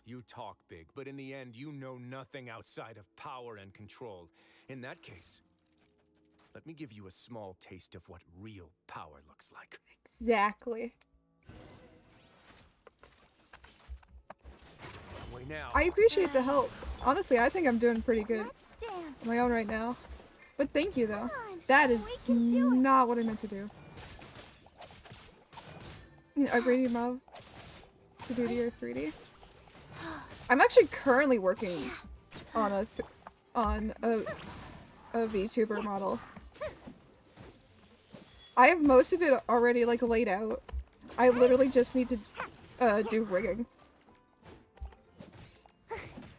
You talk big, but in the end, you know nothing outside of power and control. In that case, let me give you a small taste of what real power looks like. Exactly. Now. I appreciate the help. Honestly, I think I'm doing pretty good on my own right now. But thank you, though. That is not what I meant to do. Upgrade your mob to 2D or 3D. I'm actually currently working on a VTuber model. I have most of it already like laid out. I literally just need to do rigging.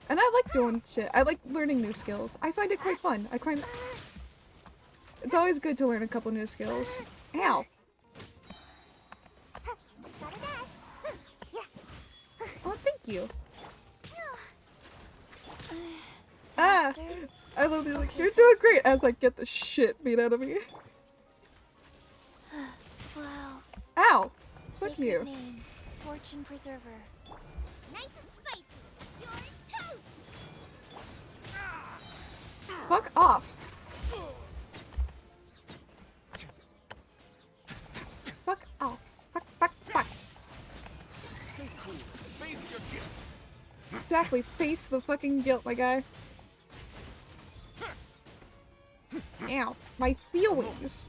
And I like doing shit. I like learning new skills. I find it quite fun. It's always good to learn a couple new skills. Ow! Oh, thank you. Ah! I love you. Like, you're doing great as I get the shit beat out of me. Wow. Ow! Fuck Sacred you. name, Fortune Preserver. Nice and spicy. You're toast. Fuck off. Fuck off. Fuck. Stay cool. Face your guilt. Exactly. Face the fucking guilt, my guy. Ow. My feelings.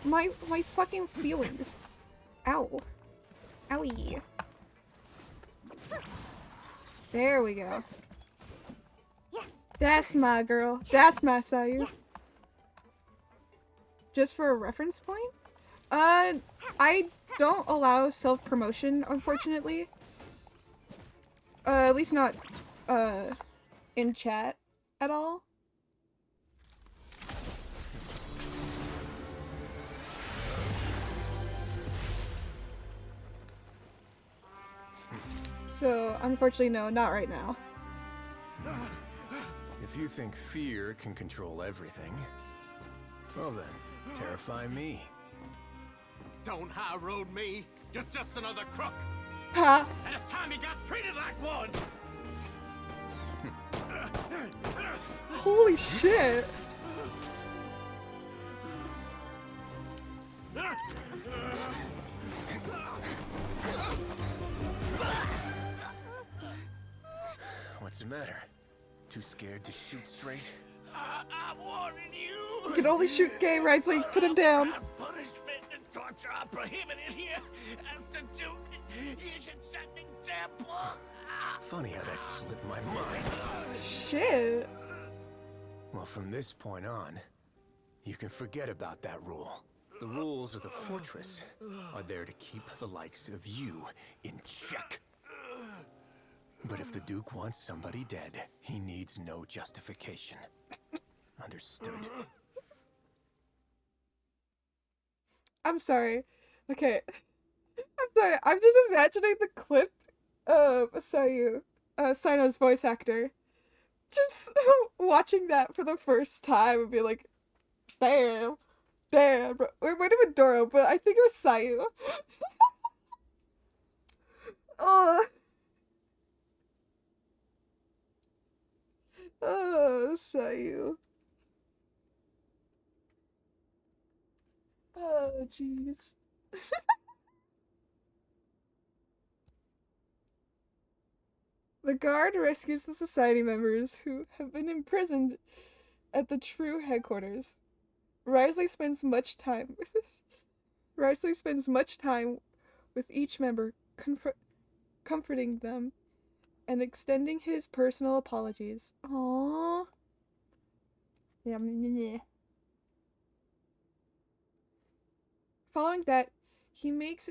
My fucking feelings. Ow. Owie. There we go. That's my girl. That's my Sayu. Just for a reference point? I don't allow self-promotion, unfortunately. At least not, in chat at all. So, unfortunately, no, not right now. If you think fear can control everything, well then, terrify me. Don't high road me. You're just another crook. Ha! And it's time you got treated like one. Holy shit! matter? Too scared to shoot straight? I warned you! You can only shoot gay, Risley. Put him down. Punishment and torture are prohibited here. As the Duke, you should set an example. Funny how that slipped my mind. Shit. Well, from this point on, you can forget about that rule. The rules of the fortress are there to keep the likes of you in check. But if the Duke wants somebody dead, he needs no justification. Understood? I'm sorry. Okay. I'm sorry. I'm just imagining the clip of Sayu, Sino's voice actor. Just watching that for the first time and be like, damn. Damn. It might have been Doro, but I think it was Sayu. Oh. Oh, Sayu. Oh, jeez. The guard rescues the society members who have been imprisoned at the true headquarters. Risley spends much time with each member, comforting them and extending his personal apologies. Aww. Yeah. Following that, he makes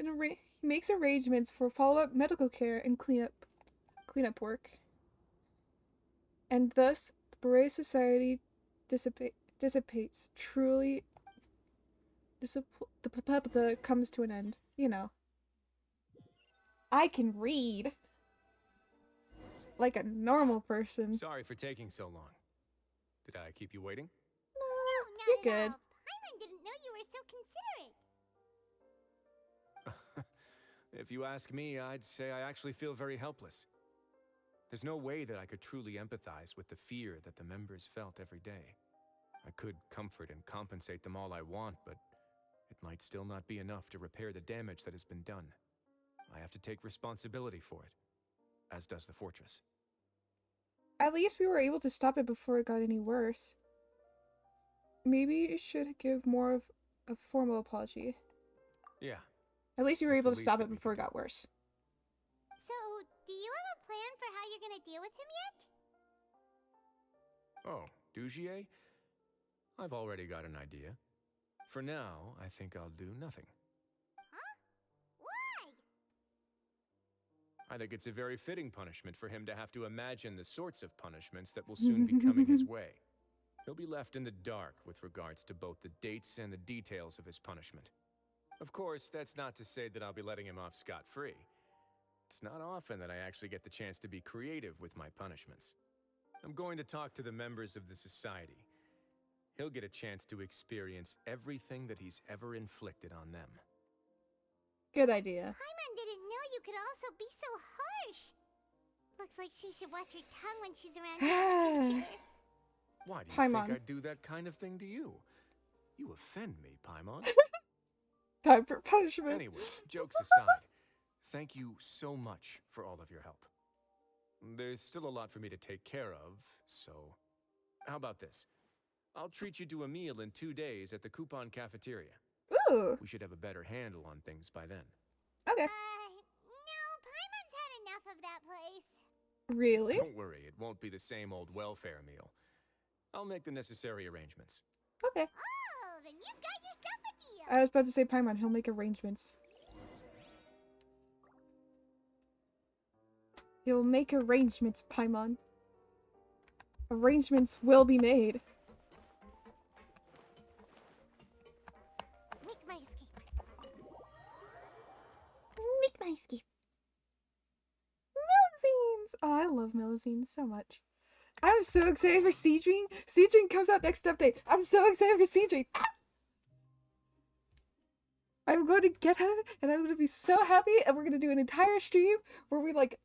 arrangements for follow-up medical care and cleanup work. And thus, the Beret Society dissipates. Truly, the comes to an end. You know. I can read. Like a normal person. Sorry for taking so long. Did I keep you waiting? No, You're not good. at all. Paimon didn't know you were so considerate. If you ask me, I'd say I actually feel very helpless. There's no way that I could truly empathize with the fear that the members felt every day. I could comfort and compensate them all I want, but it might still not be enough to repair the damage that has been done. I have to take responsibility for it, as does the fortress. At least we were able to stop it before it got any worse. Maybe you should give more of a formal apology. Yeah. At least you were That's able the to least stop that it we before could it got worse. So, do you have a plan for how you're gonna deal with him yet? Oh, Dugier? I've already got an idea. For now, I think I'll do nothing. Huh? Why? I think it's a very fitting punishment for him to have to imagine the sorts of punishments that will soon be coming his way. He'll be left in the dark with regards to both the dates and the details of his punishment. Of course, that's not to say that I'll be letting him off scot-free. It's not often that I actually get the chance to be creative with my punishments. I'm going to talk to the members of the society. He'll get a chance to experience everything that he's ever inflicted on them. Good idea. Paimon didn't know you could also be so harsh. Looks like she should watch her tongue when she's around you in the future. Why do you Paimon. think I'd do that kind of thing to you? You offend me, Paimon. Time for punishment. Anyway, jokes aside, thank you so much for all of your help. There's still a lot for me to take care of, so... How about this? I'll treat you to a meal in 2 days at the Coupon Cafeteria. Ooh. We should have a better handle on things by then. Okay. No, Paimon's had enough of that place. Really? Don't worry, it won't be the same old welfare meal. I'll make the necessary arrangements. Okay. Oh, then you've got yourself a deal. I was about to say Paimon, he'll make arrangements. He'll make arrangements, Paimon. Arrangements will be made. Make my escape. Make my escape. Melazines! Oh, I love Melazines so much. I'm so excited for Seedring. Seedring comes out next update. I'm so excited for Seedring. Ah! I'm going to get her, and I'm going to be so happy, and we're going to do an entire stream where we, like,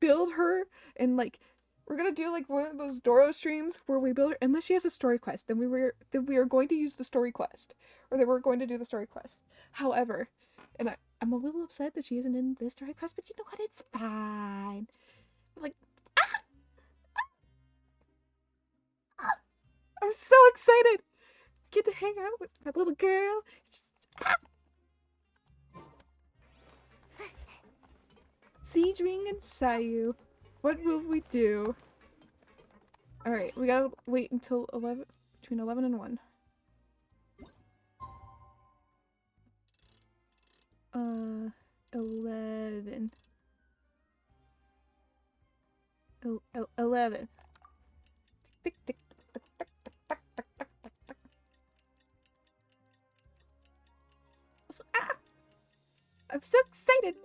build her, and, like, we're going to do, like, one of those Doro streams where we build her, unless she has a story quest, then we are going to use the story quest, or that we're going to do the story quest. However, and I'm a little upset that she isn't in this story quest, but you know what, it's fine. Like, I'm so excited. Get to hang out with my little girl. Siege Ring and Sayu. What will we do? Alright, we gotta wait until 11, between 11 and 1. 11. 11. Tick, tick, tick, tick, tick, tick, tick, tick, tick, tick, tick. Ah! I'm so excited!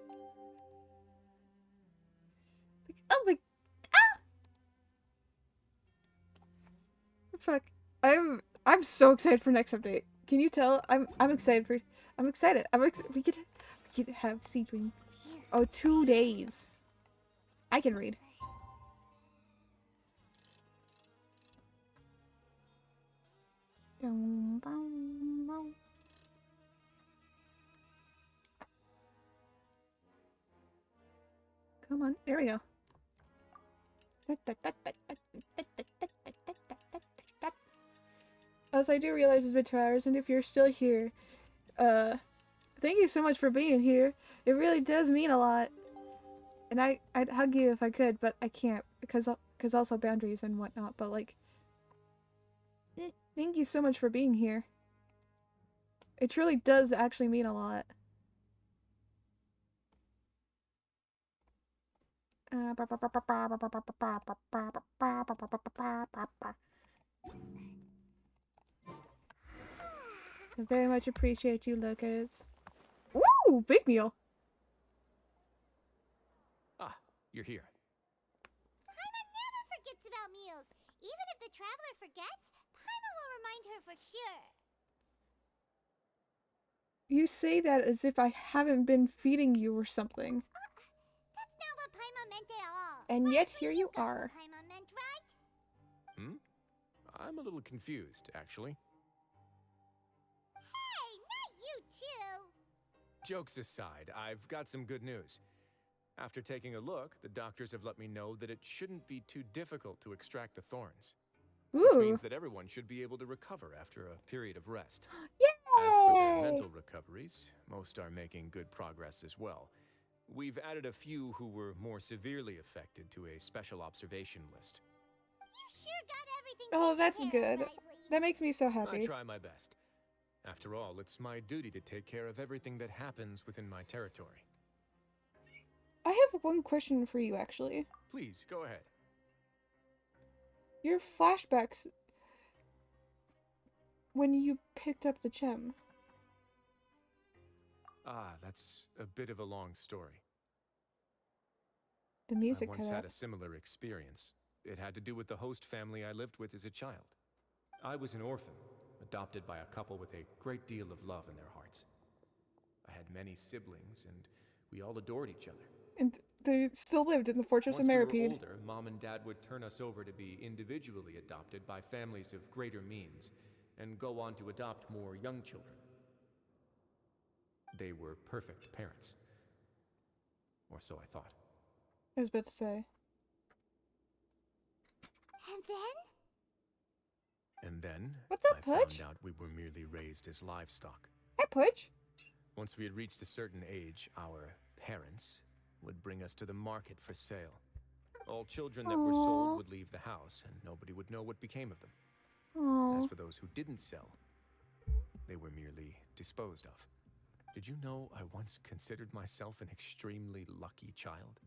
Oh my... Ah! Fuck. I'm so excited for next update. Can you tell? I'm excited for... I'm excited. We get to have Siege Ring. Oh, 2 days. I can read. Come on, there we go. As I do realize it's been 2 hours, and if you're still here, thank you so much for being here. It really does mean a lot. And I'd hug you if I could, but I can't because also boundaries and whatnot. But like, thank you so much for being here. It truly does actually mean a lot. I very much appreciate you, Lucas. Ooh, big meal. Ah, you're here. Paimon never forgets about meals. Even if the traveler forgets, Paimon will remind her for sure. You say that as if I haven't been feeding you or something. That's not what Paimon meant at all. And yet here you are. Paimon meant, right? Hmm? I'm a little confused, actually. Hey, not you too. Jokes aside, I've got some good news. After taking a look, the doctors have let me know that it shouldn't be too difficult to extract the thorns. Ooh. Which means that everyone should be able to recover after a period of rest. Yay! As for their mental recoveries, most are making good progress as well. We've added a few who were more severely affected to a special observation list. You sure got everything. Oh, that's good. That makes me so happy. I try my best. After all, it's my duty to take care of everything that happens within my territory. I have one question for you, actually. Please, go ahead. Your flashbacks when you picked up the gem. Ah, that's a bit of a long story. The music I once cut had out. a similar experience. It had to do with the host family I lived with as a child. I was an orphan, adopted by a couple with a great deal of love in their hearts. I had many siblings, and we all adored each other. And they still lived in the Fortress of Once we Meripede. were older, Mom and Dad would turn us over to be individually adopted by families of greater means, and go on to adopt more young children. They were perfect parents. Or so I thought. I was about to say. And then? And then, What's up, I Pudge? found out we were merely raised as livestock. Hi, Pudge. Once we had reached a certain age, our parents would bring us to the market for sale. All children that were sold would leave the house, and nobody would know what became of them. Aww. As for those who didn't sell, they were merely disposed of. Did you know I once considered myself an extremely lucky child?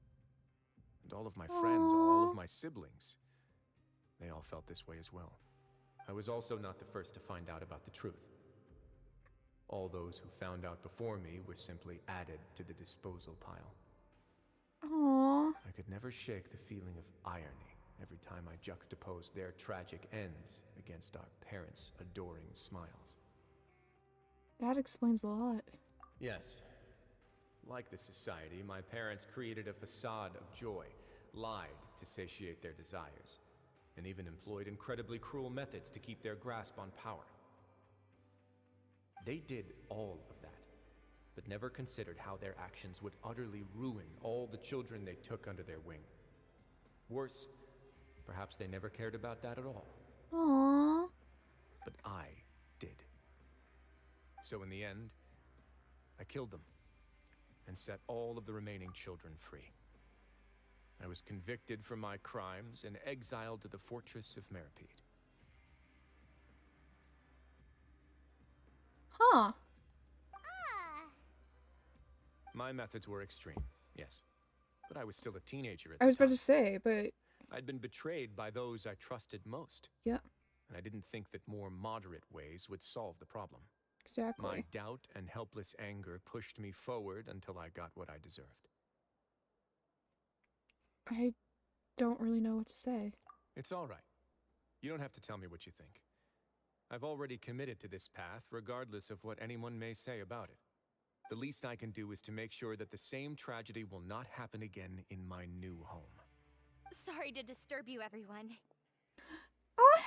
And all of my friends, all of my siblings, they all felt this way as well. I was also not the first to find out about the truth. All those who found out before me were simply added to the disposal pile. Aww. I could never shake the feeling of irony every time I juxtaposed their tragic ends against our parents' adoring smiles. That explains a lot. Yes. Like the society, my parents created a facade of joy, lied to satiate their desires, and even employed incredibly cruel methods to keep their grasp on power. They did all of that, but never considered how their actions would utterly ruin all the children they took under their wing. Worse, perhaps they never cared about that at all. Aww. but I did. So in the end, I killed them and set all of the remaining children free. I was convicted for my crimes and exiled to the fortress of Meripede. Huh. My methods were extreme, yes. But I was still a teenager at I the was about time. to say, but I'd been betrayed by those I trusted most. yeah, And I didn't think that more moderate ways would solve the problem. exactly. My doubt and helpless anger pushed me forward until I got what I deserved. I don't really know what to say. It's all right. You don't have to tell me what you think. I've already committed to this path, regardless of what anyone may say about it. The least I can do is to make sure that the same tragedy will not happen again in my new home. Sorry to disturb you, everyone. Oh,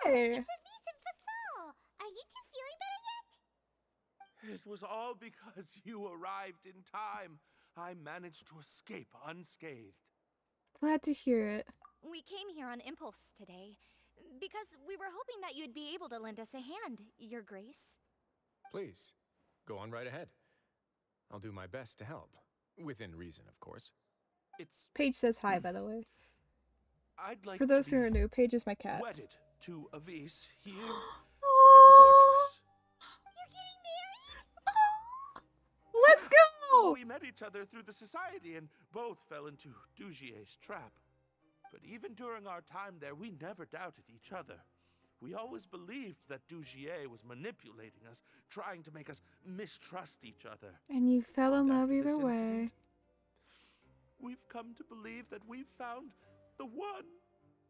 hey! It's Avis and Fasol! Are you two feeling better yet? It was all because you arrived in time. I managed to escape unscathed. Glad to hear it. We came here on impulse today, because we were hoping that you'd be able to lend us a hand, Your Grace. Please, go on right ahead. I'll do my best to help. Within reason, of course. It's Paige says hi, by the way. I'd like For those to who are new, Paige is my cat. wedded to Avis here at the Oh, fortress. You're getting married? let's go! We met each other through the society and both fell into Dugier's trap. But even during our time there, we never doubted each other. We always believed that Dugier was manipulating us, trying to make us mistrust each other. And you fell in love After either this way. incident, we've come to believe that we've found the one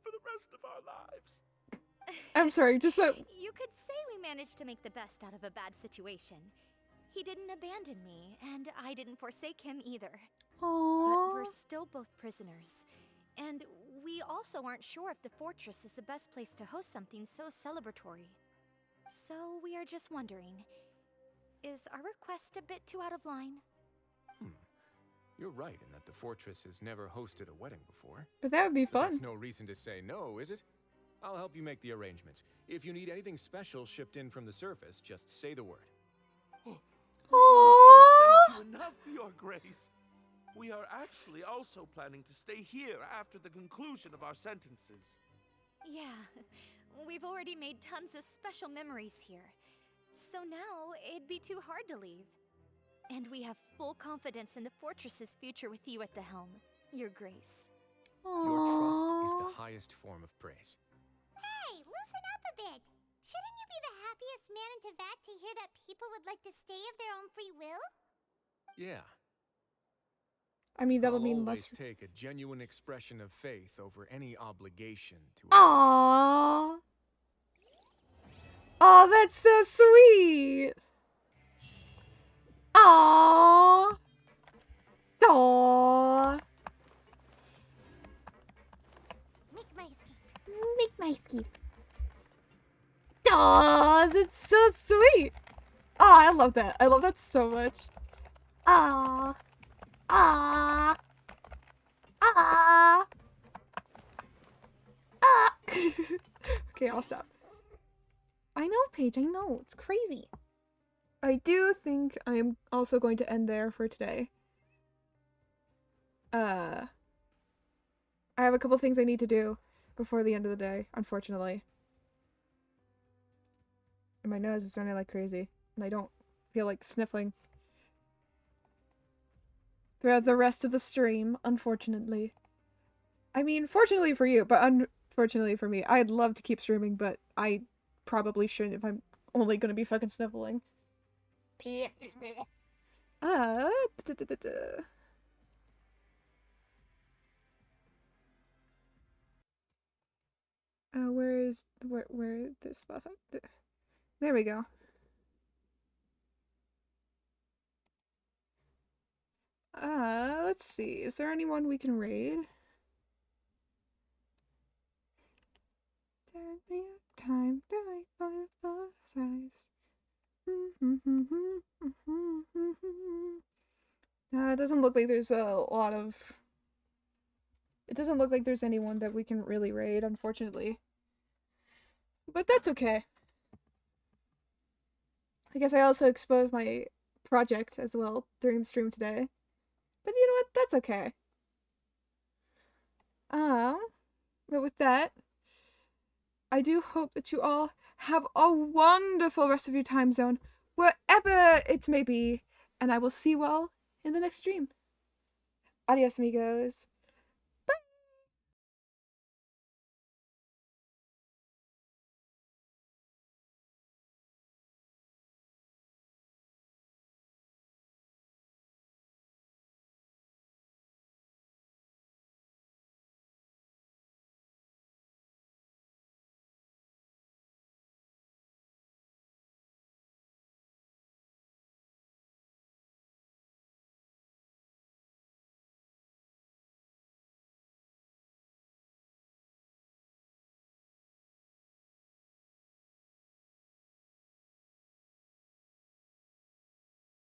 for the rest of our lives. I'm sorry, just that. You could say we managed to make the best out of a bad situation. He didn't abandon me, and I didn't forsake him either. Aww. But we're still both prisoners. And we also aren't sure if the fortress is the best place to host something so celebratory. So we are just wondering, is our request a bit too out of line? You're right in that the fortress has never hosted a wedding before. But that would be But fun. that's no reason to say no, is it? I'll help you make the arrangements. If you need anything special shipped in from the surface, just say the word. Thank you enough, Your Grace. We are actually also planning to stay here after the conclusion of our sentences. Yeah, we've already made tons of special memories here. So now it'd be too hard to leave. And we have full confidence in the fortress's future with you at the helm, Your Grace. Your trust is the highest form of praise. Hey, loosen up a bit. Shouldn't you be the happiest man in Teyvat to hear that people would like to stay of their own free will? Yeah. I mean, that'll I'll mean always less. take a genuine expression of faith over any obligation to. Aww. Oh, that's so sweet. Aww. Aww. Make my escape. Make my escape. Aww, that's so sweet. Oh, I love that. I love that so much. Aww. Aww. Aww. Ah. Okay, I'll stop. I know, Paige, I know. It's crazy. I do think I'm also going to end there for today. I have a couple things I need to do before the end of the day, unfortunately. And my nose is running like crazy, and I don't feel like sniffling throughout the rest of the stream, unfortunately. I mean, fortunately for you, but unfortunately for me. I'd love to keep streaming, but I probably shouldn't if I'm only gonna be fucking sniffling. Where this stuff? There we go. Let's see. Is there anyone we can raid? Time die by the size. It doesn't look like there's a lot of. It doesn't look like there's anyone that we can really raid, unfortunately. But that's okay. I guess I also exposed my project as well during the stream today. But you know what? That's okay. But with that, I do hope that you all have a wonderful rest of your time zone, wherever it may be, and I will see you all in the next stream. Adios, amigos.